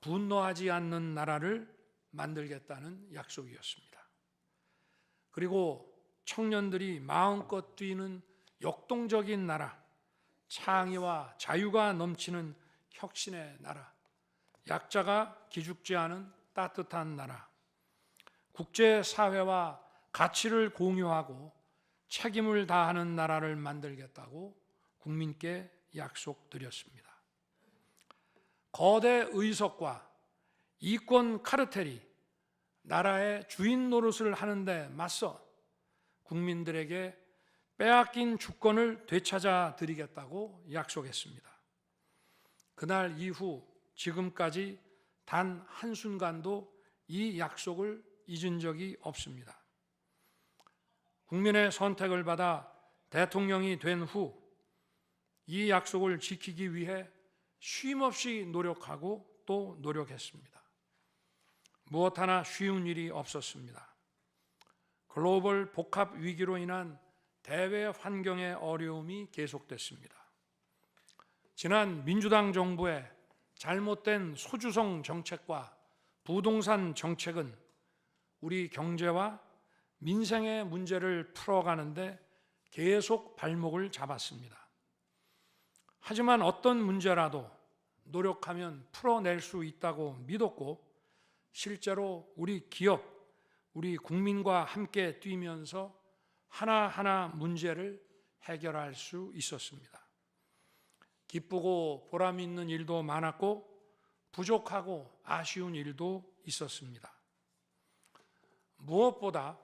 분노하지 않는 나라를 만들겠다는 약속이었습니다. 그리고 청년들이 마음껏 뛰는 역동적인 나라, 창의와 자유가 넘치는 혁신의 나라, 약자가 기죽지 않은 따뜻한 나라, 국제사회와 가치를 공유하고 책임을 다하는 나라를 만들겠다고 국민께 약속드렸습니다. 거대 의석과 이권 카르텔이 나라의 주인 노릇을 하는데 맞서 국민들에게 빼앗긴 주권을 되찾아 드리겠다고 약속했습니다. 그날 이후 지금까지 단 한순간도 이 약속을 잊은 적이 없습니다. 국민의 선택을 받아 대통령이 된 후 이 약속을 지키기 위해 쉼없이 노력하고 또 노력했습니다. 무엇 하나 쉬운 일이 없었습니다. 글로벌 복합 위기로 인한 대외 환경의 어려움이 계속됐습니다. 지난 민주당 정부의 잘못된 소주성 정책과 부동산 정책은 우리 경제와 민생의 문제를 풀어가는데 계속 발목을 잡았습니다. 하지만 어떤 문제라도 노력하면 풀어낼 수 있다고 믿었고 실제로 우리 기업, 우리 국민과 함께 뛰면서 하나하나 문제를 해결할 수 있었습니다. 기쁘고 보람 있는 일도 많았고 부족하고 아쉬운 일도 있었습니다. 무엇보다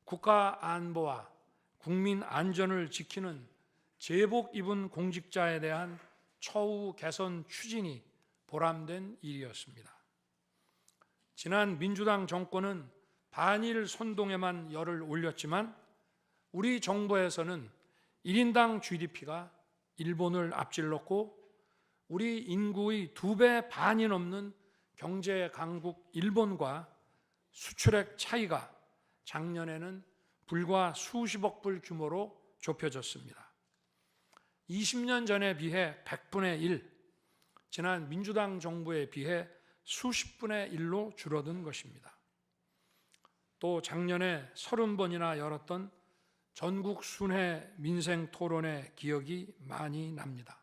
국가 안보와 국민 안전을 지키는 제복 입은 공직자에 대한 처우 개선 추진이 보람된 일이었습니다. 지난 민주당 정권은 반일 선동에만 열을 올렸지만 우리 정부에서는 1인당 GDP가 일본을 앞질렀고 우리 인구의 2배 반이 넘는 경제 강국 일본과 수출액 차이가 작년에는 불과 수십억 불 규모로 좁혀졌습니다. 20년 전에 비해 100분의 1, 지난 민주당 정부에 비해 수십분의 1로 줄어든 것입니다. 또 작년에 30번이나 열었던 전국 순회 민생 토론의 기억이 많이 납니다.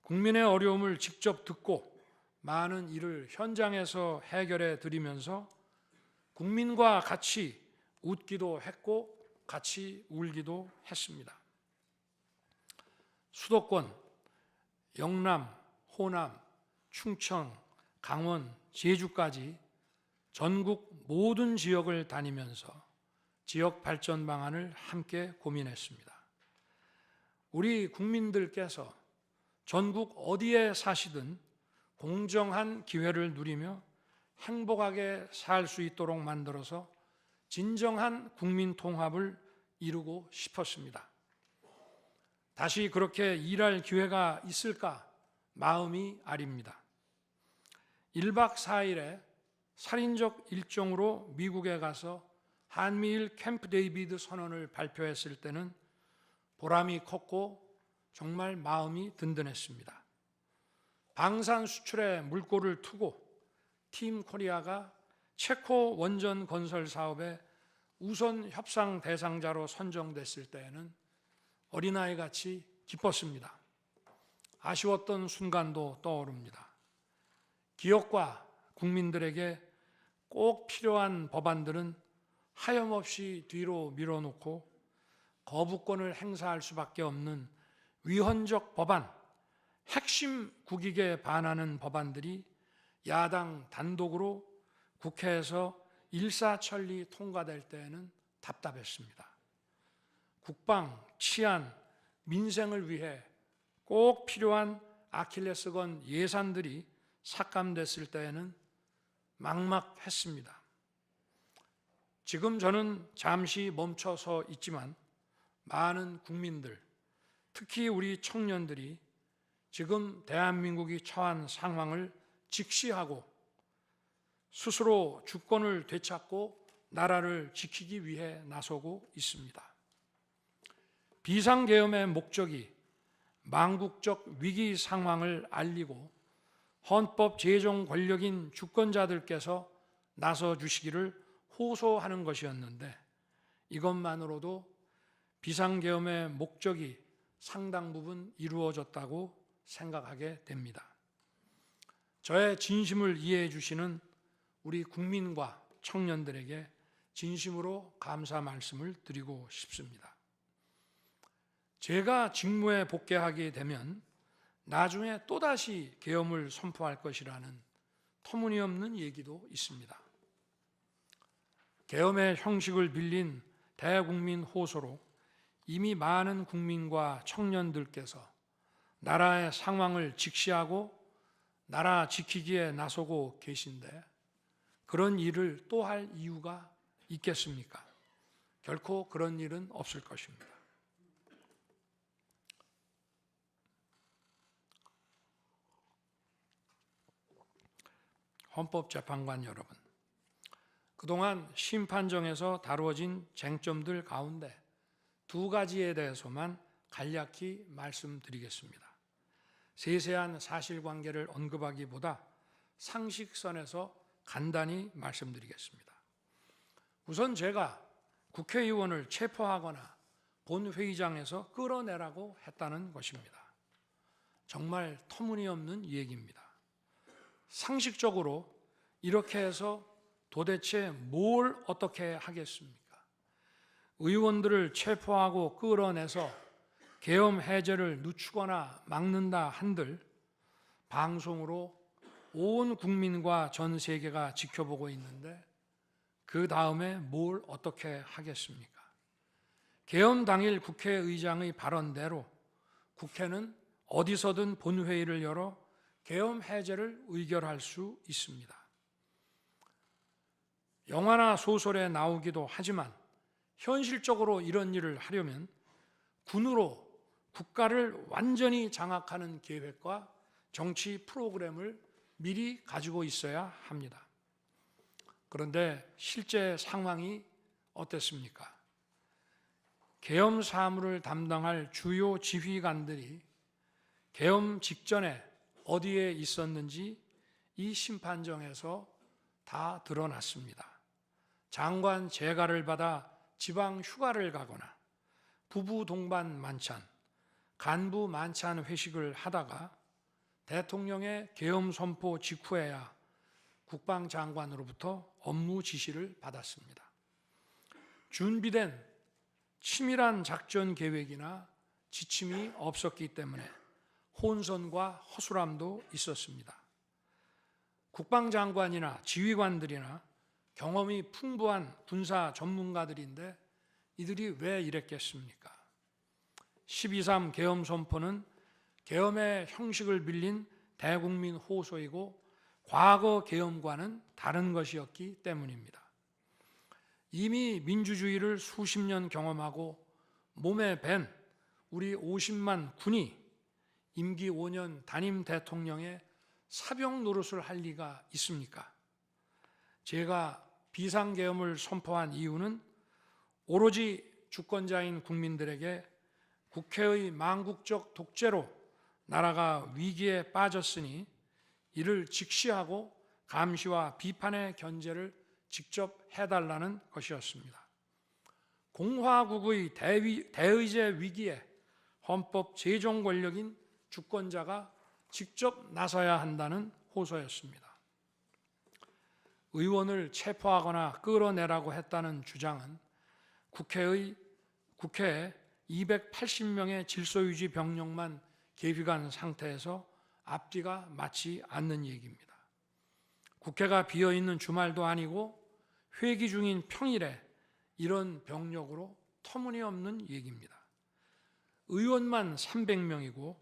국민의 어려움을 직접 듣고 많은 일을 현장에서 해결해 드리면서 국민과 같이 웃기도 했고 같이 울기도 했습니다. 수도권, 영남, 호남, 충청, 강원, 제주까지 전국 모든 지역을 다니면서 지역 발전 방안을 함께 고민했습니다. 우리 국민들께서 전국 어디에 사시든 공정한 기회를 누리며 행복하게 살 수 있도록 만들어서 진정한 국민 통합을 이루고 싶었습니다. 다시 그렇게 일할 기회가 있을까 마음이 아립니다. 1박 4일의 살인적 일정으로 미국에 가서 한미일 캠프 데이비드 선언을 발표했을 때는 보람이 컸고 정말 마음이 든든했습니다. 방산 수출에 물꼬를 트고 팀 코리아가 체코 원전 건설 사업의 우선 협상 대상자로 선정됐을 때에는 어린아이같이 기뻤습니다. 아쉬웠던 순간도 떠오릅니다. 기업과 국민들에게 꼭 필요한 법안들은 하염없이 뒤로 밀어놓고 거부권을 행사할 수밖에 없는 위헌적 법안, 핵심 국익에 반하는 법안들이 야당 단독으로 국회에서 일사천리 통과될 때에는 답답했습니다. 국방, 치안, 민생을 위해 꼭 필요한 아킬레스건 예산들이 삭감됐을 때에는 막막했습니다. 지금 저는 잠시 멈춰서 있지만 많은 국민들, 특히 우리 청년들이 지금 대한민국이 처한 상황을 직시하고 스스로 주권을 되찾고 나라를 지키기 위해 나서고 있습니다. 비상계엄의 목적이 망국적 위기 상황을 알리고 헌법 제정 권력인 주권자들께서 나서 주시기를 호소하는 것이었는데 이것만으로도 비상계엄의 목적이 상당 부분 이루어졌다고 생각하게 됩니다. 저의 진심을 이해해 주시는 우리 국민과 청년들에게 진심으로 감사 말씀을 드리고 싶습니다. 제가 직무에 복귀하게 되면 나중에 또다시 계엄을 선포할 것이라는 터무니없는 얘기도 있습니다. 계엄의 형식을 빌린 대국민 호소로 이미 많은 국민과 청년들께서 나라의 상황을 직시하고 나라 지키기에 나서고 계신데 그런 일을 또 할 이유가 있겠습니까? 결코 그런 일은 없을 것입니다. 헌법재판관 여러분, 그동안 심판정에서 다루어진 쟁점들 가운데 두 가지에 대해서만 간략히 말씀드리겠습니다. 세세한 사실관계를 언급하기보다 상식선에서 간단히 말씀드리겠습니다. 우선 제가 국회의원을 체포하거나 본회의장에서 끌어내라고 했다는 것입니다. 정말 터무니없는 얘기입니다. 상식적으로 이렇게 해서 도대체 뭘 어떻게 하겠습니까? 의원들을 체포하고 끌어내서 계엄 해제를 늦추거나 막는다 한들 방송으로 온 국민과 전 세계가 지켜보고 있는데 그 다음에 뭘 어떻게 하겠습니까? 계엄 당일 국회의장의 발언대로 국회는 어디서든 본회의를 열어 계엄 해제를 의결할 수 있습니다. 영화나 소설에 나오기도 하지만 현실적으로 이런 일을 하려면 군으로 국가를 완전히 장악하는 계획과 정치 프로그램을 미리 가지고 있어야 합니다. 그런데 실제 상황이 어땠습니까? 계엄 사무를 담당할 주요 지휘관들이 계엄 직전에 어디에 있었는지 이 심판정에서 다 드러났습니다. 장관 재가를 받아 지방 휴가를 가거나 부부 동반 만찬, 간부 만찬 회식을 하다가 대통령의 계엄 선포 직후에야 국방장관으로부터 업무 지시를 받았습니다. 준비된 치밀한 작전 계획이나 지침이 없었기 때문에 혼선과 허술함도 있었습니다. 국방장관이나 지휘관들이나 경험이 풍부한 군사 전문가들인데 이들이 왜 이랬겠습니까? 12.3 계엄 선포는 계엄의 형식을 빌린 대국민 호소이고 과거 계엄과는 다른 것이었기 때문입니다. 이미 민주주의를 수십 년 경험하고 몸에 밴 우리 50만 군이 임기 5년 단임 대통령의 사병 노릇을 할 리가 있습니까? 제가 비상계엄을 선포한 이유는 오로지 주권자인 국민들에게 국회의 망국적 독재로 나라가 위기에 빠졌으니 이를 직시하고 감시와 비판의 견제를 직접 해달라는 것이었습니다. 공화국의 대의제 위기에 헌법 제정 권력인 주권자가 직접 나서야 한다는 호소였습니다. 의원을 체포하거나 끌어내라고 했다는 주장은 국회에 280명의 질서유지 병력만 계획한 상태에서 앞뒤가 맞지 않는 얘기입니다. 국회가 비어있는 주말도 아니고 회기 중인 평일에 이런 병력으로 터무니없는 얘기입니다. 의원만 300명이고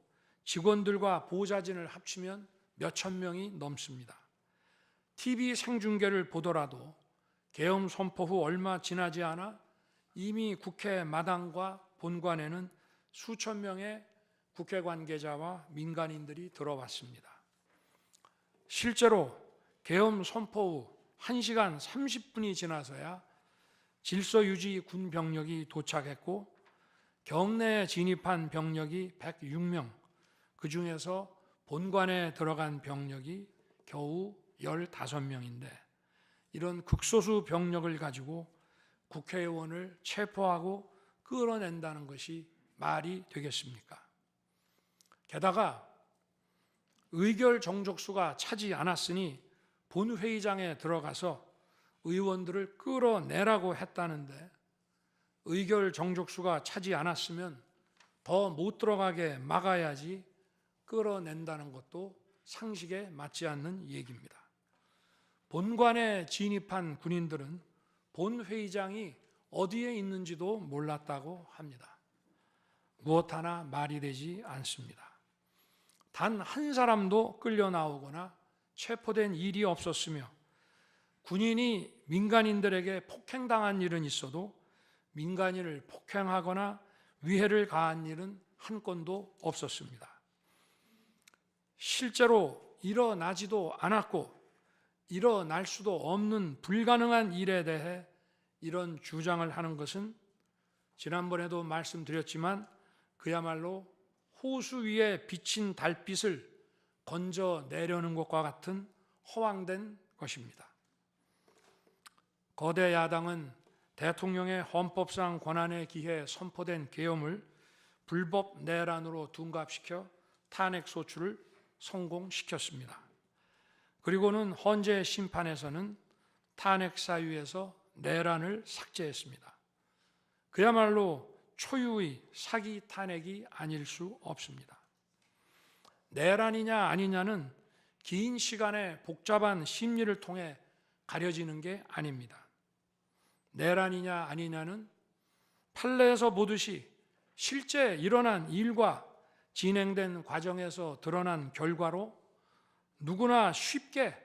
직원들과 보좌진을 합치면 몇천 명이 넘습니다. TV 생중계를 보더라도 계엄 선포 후 얼마 지나지 않아 이미 국회 마당과 본관에는 수천 명의 국회 관계자와 민간인들이 들어왔습니다. 실제로 계엄 선포 후 1시간 30분이 지나서야 질서유지 군 병력이 도착했고 경내에 진입한 병력이 106명, 그 중에서 본관에 들어간 병력이 겨우 15명인데 이런 극소수 병력을 가지고 국회의원을 체포하고 끌어낸다는 것이 말이 되겠습니까? 게다가 의결 정족수가 차지 않았으니 본회의장에 들어가서 의원들을 끌어내라고 했다는데 의결 정족수가 차지 않았으면 더 못 들어가게 막아야지 끌어낸다는 것도 상식에 맞지 않는 얘기입니다. 본관에 진입한 군인들은 본회의장이 어디에 있는지도 몰랐다고 합니다. 무엇 하나 말이 되지 않습니다. 단 한 사람도 끌려 나오거나 체포된 일이 없었으며 군인이 민간인들에게 폭행당한 일은 있어도 민간인을 폭행하거나 위해를 가한 일은 한 건도 없었습니다. 실제로 일어나지도 않았고 일어날 수도 없는 불가능한 일에 대해 이런 주장을 하는 것은 지난번에도 말씀드렸지만 그야말로 호수 위에 비친 달빛을 건져내려는 것과 같은 허황된 것입니다. 거대 야당은 대통령의 헌법상 권한에 기해 선포된 계엄을 불법 내란으로 둔갑시켜 탄핵 소추를 성공시켰습니다. 그리고는 헌재 심판에서는 탄핵 사유에서 내란을 삭제했습니다. 그야말로 초유의 사기 탄핵이 아닐 수 없습니다. 내란이냐 아니냐는 긴 시간의 복잡한 심리를 통해 가려지는 게 아닙니다. 내란이냐 아니냐는 판례에서 보듯이 실제 일어난 일과 진행된 과정에서 드러난 결과로 누구나 쉽게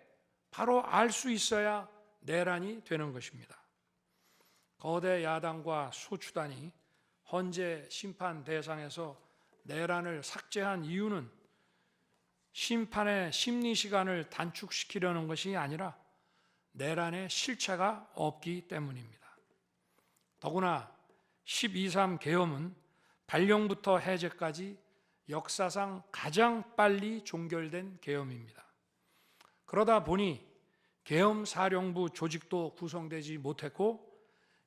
바로 알 수 있어야 내란이 되는 것입니다. 거대 야당과 소추단이 헌재 심판 대상에서 내란을 삭제한 이유는 심판의 심리 시간을 단축시키려는 것이 아니라 내란의 실체가 없기 때문입니다. 더구나 12.3 계엄은 발령부터 해제까지 역사상 가장 빨리 종결된 계엄입니다. 그러다 보니 계엄 사령부 조직도 구성되지 못했고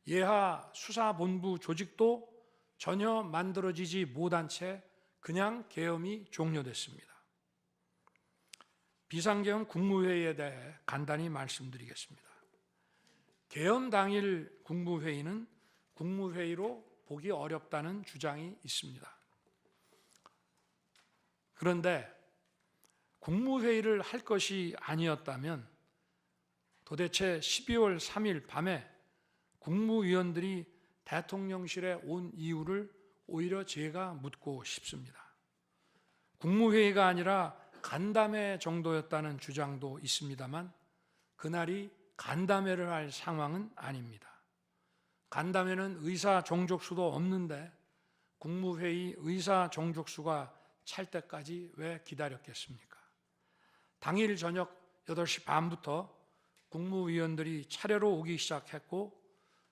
예하 수사본부 조직도 전혀 만들어지지 못한 채 그냥 계엄이 종료됐습니다. 비상계엄 국무회의에 대해 간단히 말씀드리겠습니다. 계엄 당일 국무회의는 국무회의로 보기 어렵다는 주장이 있습니다. 그런데 국무회의를 할 것이 아니었다면 도대체 12월 3일 밤에 국무위원들이 대통령실에 온 이유를 오히려 제가 묻고 싶습니다. 국무회의가 아니라 간담회 정도였다는 주장도 있습니다만 그날이 간담회를 할 상황은 아닙니다. 간담회는 의사 정족수도 없는데 국무회의 의사 정족수가 찰 때까지 왜 기다렸겠습니까? 당일 저녁 8시 반부터 국무위원들이 차례로 오기 시작했고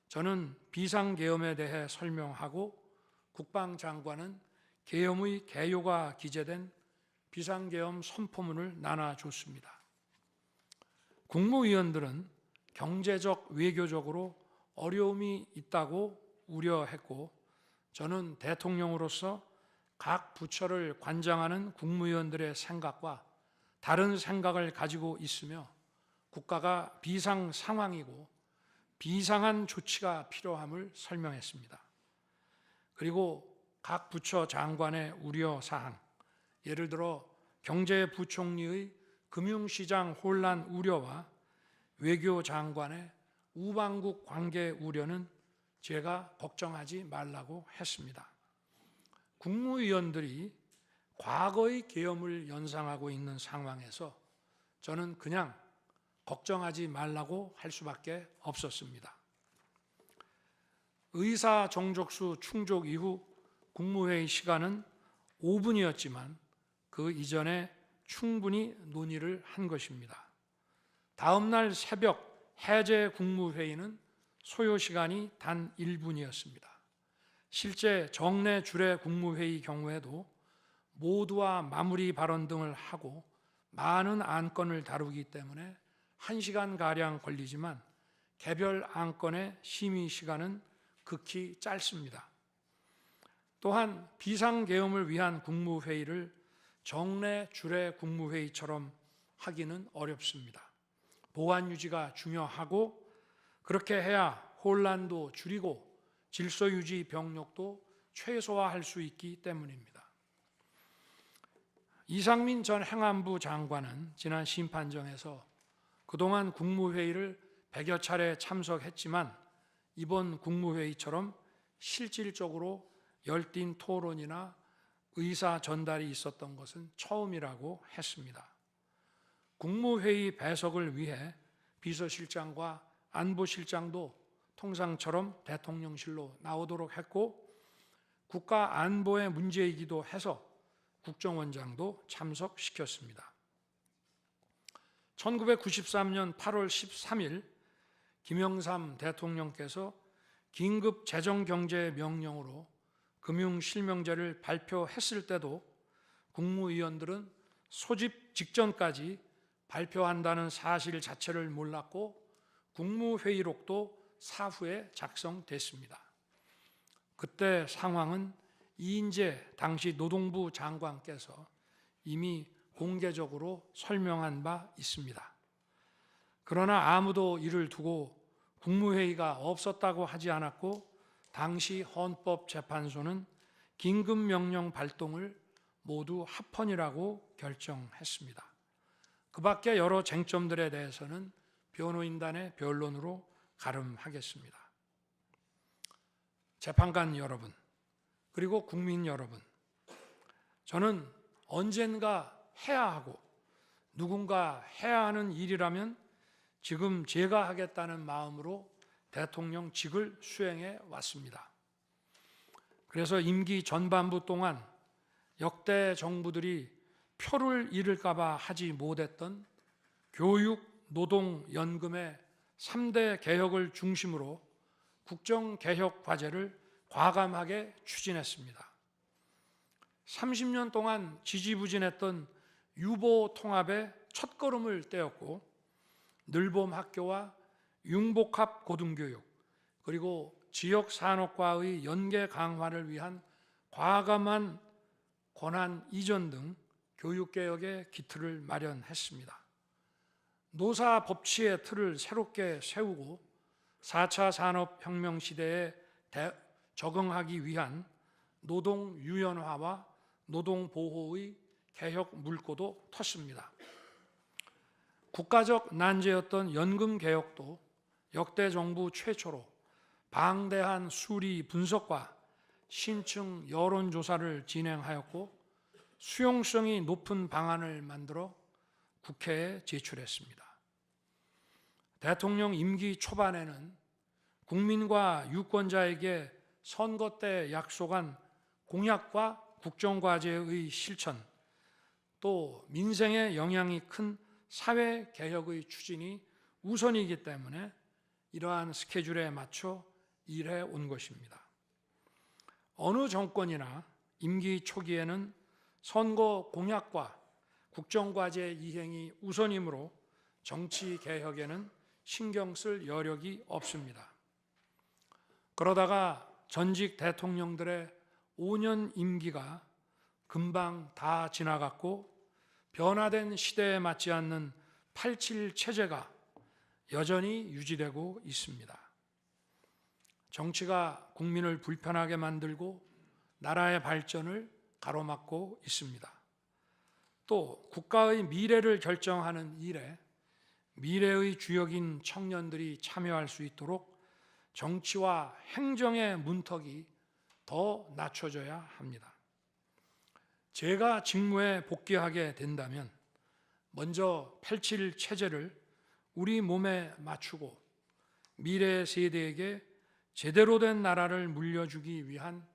저는 비상계엄에 대해 설명하고 국방장관은 계엄의 개요가 기재된 비상계엄 선포문을 나눠줬습니다. 국무위원들은 경제적, 외교적으로 어려움이 있다고 우려했고 저는 대통령으로서 각 부처를 관장하는 국무위원들의 생각과 다른 생각을 가지고 있으며 국가가 비상 상황이고 비상한 조치가 필요함을 설명했습니다. 그리고 각 부처 장관의 우려사항, 예를 들어 경제부총리의 금융시장 혼란 우려와 외교장관의 우방국 관계 우려는 제가 걱정하지 말라고 했습니다. 국무위원들이 과거의 계엄을 연상하고 있는 상황에서 저는 그냥 걱정하지 말라고 할 수밖에 없었습니다. 의사 정족수 충족 이후 국무회의 시간은 5분이었지만 그 이전에 충분히 논의를 한 것입니다. 다음 날 새벽 해제 국무회의는 소요 시간이 단 1분이었습니다. 실제 정례 주례 국무회의 경우에도 모두와 마무리 발언 등을 하고 많은 안건을 다루기 때문에 1시간가량 걸리지만 개별 안건의 심의 시간은 극히 짧습니다. 또한 비상계엄을 위한 국무회의를 정례 주례 국무회의처럼 하기는 어렵습니다. 보안 유지가 중요하고 그렇게 해야 혼란도 줄이고 질서 유지 병력도 최소화할 수 있기 때문입니다. 이상민 전 행안부 장관은 지난 심판정에서 그동안 국무회의를 100여 차례 참석했지만 이번 국무회의처럼 실질적으로 열띤 토론이나 의사 전달이 있었던 것은 처음이라고 했습니다. 국무회의 배석을 위해 비서실장과 안보실장도 통상처럼 대통령실로 나오도록 했고 국가 안보의 문제이기도 해서 국정원장도 참석시켰습니다. 1993년 8월 13일 김영삼 대통령께서 긴급 재정경제 명령으로 금융실명제를 발표했을 때도 국무위원들은 소집 직전까지 발표한다는 사실 자체를 몰랐고 국무회의록도 사후에 작성됐습니다. 그때 상황은 이인재 당시 노동부 장관께서 이미 공개적으로 설명한 바 있습니다. 그러나 아무도 이를 두고 국무회의가 없었다고 하지 않았고 당시 헌법재판소는 긴급명령 발동을 모두 합헌이라고 결정했습니다. 그 밖에 여러 쟁점들에 대해서는 변호인단의 변론으로 가름하겠습니다. 재판관 여러분, 그리고 국민 여러분, 저는 언젠가 해야 하고 누군가 해야 하는 일이라면 지금 제가 하겠다는 마음으로 대통령직을 수행해 왔습니다. 그래서 임기 전반부 동안 역대 정부들이 표를 잃을까 봐 하지 못했던 교육, 노동, 연금의 3대 개혁을 중심으로 국정개혁 과제를 과감하게 추진했습니다. 30년 동안 지지부진했던 유보 통합의 첫걸음을 떼었고 늘봄 학교와 융복합 고등교육, 그리고 지역 산업과의 연계 강화를 위한 과감한 권한 이전 등 교육개혁의 기틀을 마련했습니다. 노사 법치의 틀을 새롭게 세우고 4차 산업혁명 시대에 적응하기 위한 노동 유연화와 노동 보호의 개혁 물꼬도 텄습니다. 국가적 난제였던 연금 개혁도 역대 정부 최초로 방대한 수리 분석과 신층 여론조사를 진행하였고 수용성이 높은 방안을 만들어 국회에 제출했습니다. 대통령 임기 초반에는 국민과 유권자에게 선거 때 약속한 공약과 국정과제의 실천, 또 민생에 영향이 큰 사회개혁의 추진이 우선이기 때문에 이러한 스케줄에 맞춰 일해 온 것입니다. 어느 정권이나 임기 초기에는 선거 공약과 국정과제 이행이 우선이므로 정치개혁에는 신경 쓸 여력이 없습니다. 그러다가 전직 대통령들의 5년 임기가 금방 다 지나갔고 변화된 시대에 맞지 않는 87 체제가 여전히 유지되고 있습니다. 정치가 국민을 불편하게 만들고 나라의 발전을 가로막고 있습니다. 또 국가의 미래를 결정하는 일에 미래의 주역인 청년들이 참여할 수 있도록 정치와 행정의 문턱이 더 낮춰져야 합니다. 제가 직무에 복귀하게 된다면 먼저 87 체제를 우리 몸에 맞추고 미래 세대에게 제대로 된 나라를 물려주기 위한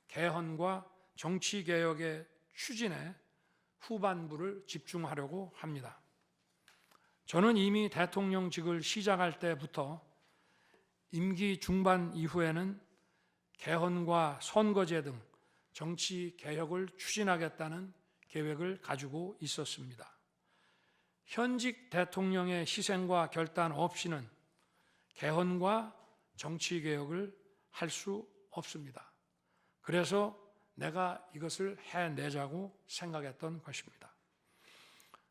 개헌과 정치개혁의 추진에 후반부를 집중하려고 합니다. 저는 이미 대통령직을 시작할 때부터 임기 중반 이후에는 개헌과 선거제 등 정치 개혁을 추진하겠다는 계획을 가지고 있었습니다. 현직 대통령의 희생과 결단 없이는 개헌과 정치 개혁을 할 수 없습니다. 그래서 내가 이것을 해내자고 생각했던 것입니다.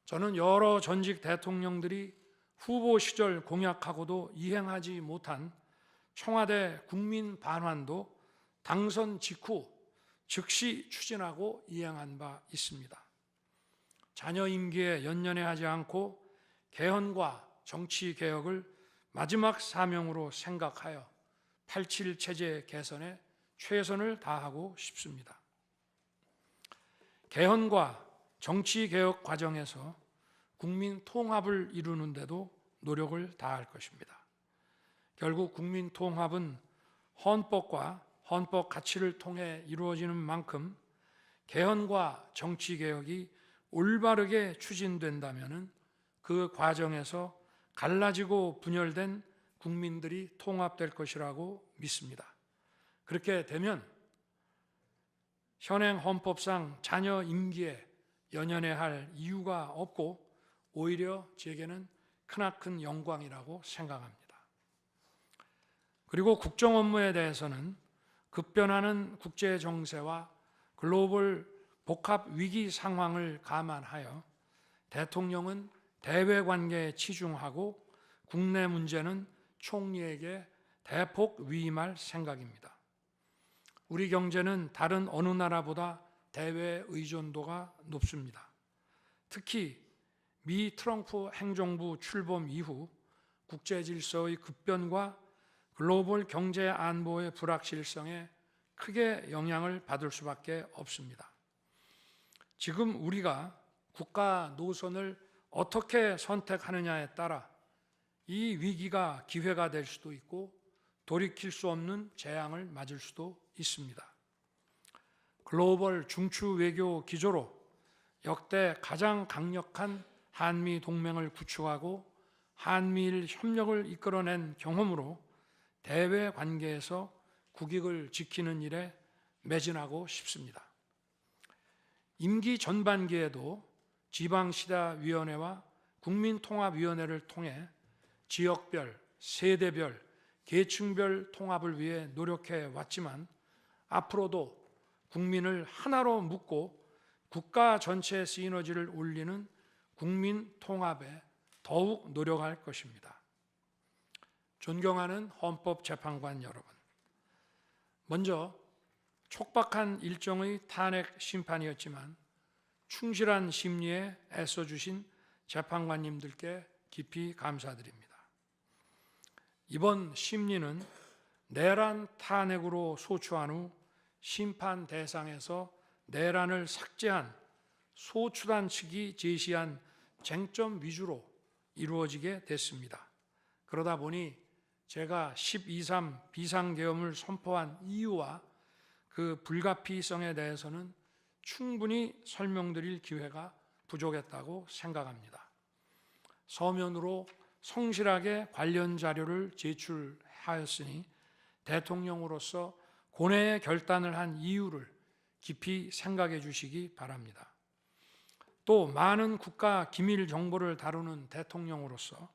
저는 여러 전직 대통령들이 후보 시절 공약하고도 이행하지 못한 청와대 국민 반환도 당선 직후 즉시 추진하고 이행한 바 있습니다. 자녀 임기에 연연해하지 않고 개헌과 정치 개혁을 마지막 사명으로 생각하여 87 체제 개선에 최선을 다하고 싶습니다. 개헌과 정치 개혁 과정에서 국민 통합을 이루는 데도 노력을 다할 것입니다. 결국 국민 통합은 헌법과 헌법 가치를 통해 이루어지는 만큼 개헌과 정치 개혁이 올바르게 추진된다면 그 과정에서 갈라지고 분열된 국민들이 통합될 것이라고 믿습니다. 그렇게 되면 현행 헌법상 자녀 임기에 연연해야 할 이유가 없고 오히려 제게는 크나큰 영광이라고 생각합니다. 그리고 국정 업무에 대해서는 급변하는 국제 정세와 글로벌 복합 위기 상황을 감안하여 대통령은 대외 관계에 치중하고 국내 문제는 총리에게 대폭 위임할 생각입니다. 우리 경제는 다른 어느 나라보다 대외 의존도가 높습니다. 특히 미 트럼프 행정부 출범 이후 국제 질서의 급변과 글로벌 경제 안보의 불확실성에 크게 영향을 받을 수밖에 없습니다. 지금 우리가 국가 노선을 어떻게 선택하느냐에 따라 이 위기가 기회가 될 수도 있고 돌이킬 수 없는 재앙을 맞을 수도 있습니다. 글로벌 중추 외교 기조로 역대 가장 강력한 한미 동맹을 구축하고 한미일 협력을 이끌어낸 경험으로 대외 관계에서 국익을 지키는 일에 매진하고 싶습니다. 임기 전반기에도 지방시다위원회와 국민통합위원회를 통해 지역별, 세대별 계층별 통합을 위해 노력해 왔지만 앞으로도 국민을 하나로 묶고 국가 전체의 시너지를 올리는 국민 통합에 더욱 노력할 것입니다. 존경하는 헌법재판관 여러분, 먼저 촉박한 일정의 탄핵 심판이었지만 충실한 심리에 애써주신 재판관님들께 깊이 감사드립니다. 이번 심리는 내란 탄핵으로 소추한 후 심판 대상에서 내란을 삭제한 소추단 측이 제시한 쟁점 위주로 이루어지게 됐습니다. 그러다 보니 제가 12.3 비상계엄을 선포한 이유와 그 불가피성에 대해서는 충분히 설명드릴 기회가 부족했다고 생각합니다. 서면으로 성실하게 관련 자료를 제출하였으니 대통령으로서 고뇌의 결단을 한 이유를 깊이 생각해 주시기 바랍니다. 또 많은 국가 기밀 정보를 다루는 대통령으로서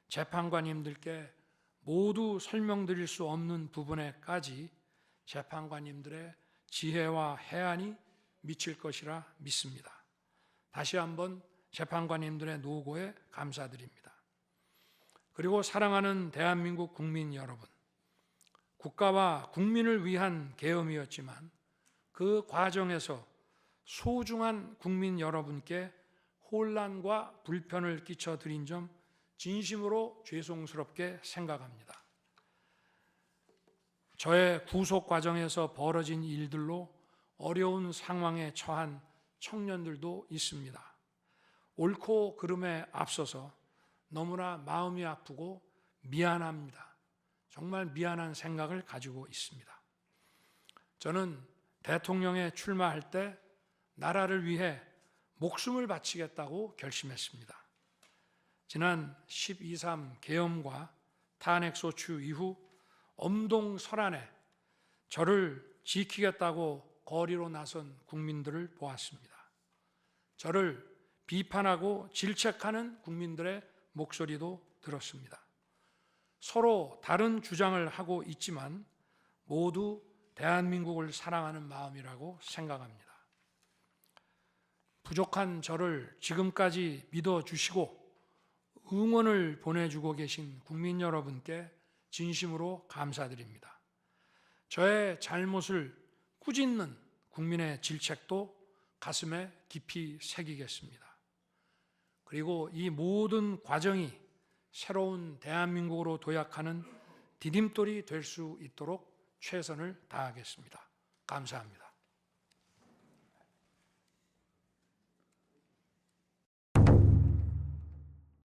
재판관님들께 모두 설명드릴 수 없는 부분에까지 재판관님들의 지혜와 해안이 미칠 것이라 믿습니다. 다시 한번 재판관님들의 노고에 감사드립니다. 그리고 사랑하는 대한민국 국민 여러분, 국가와 국민을 위한 계엄이었지만 그 과정에서 소중한 국민 여러분께 혼란과 불편을 끼쳐드린 점 진심으로 죄송스럽게 생각합니다. 저의 구속 과정에서 벌어진 일들로 어려운 상황에 처한 청년들도 있습니다. 옳고 그름에 앞서서 너무나 마음이 아프고 미안합니다. 정말 미안한 생각을 가지고 있습니다. 저는 대통령에 출마할 때 나라를 위해 목숨을 바치겠다고 결심했습니다. 지난 12.3 계엄과 탄핵소추 이후 엄동설안에 저를 지키겠다고 거리로 나선 국민들을 보았습니다. 저를 비판하고 질책하는 국민들의 목소리도 들었습니다. 서로 다른 주장을 하고 있지만 모두 대한민국을 사랑하는 마음이라고 생각합니다. 부족한 저를 지금까지 믿어주시고 응원을 보내주고 계신 국민 여러분께 진심으로 감사드립니다. 저의 잘못을 꾸짖는 국민의 질책도 가슴에 깊이 새기겠습니다. 그리고 이 모든 과정이 새로운 대한민국으로 도약하는 디딤돌이 될 수 있도록 최선을 다하겠습니다. 감사합니다.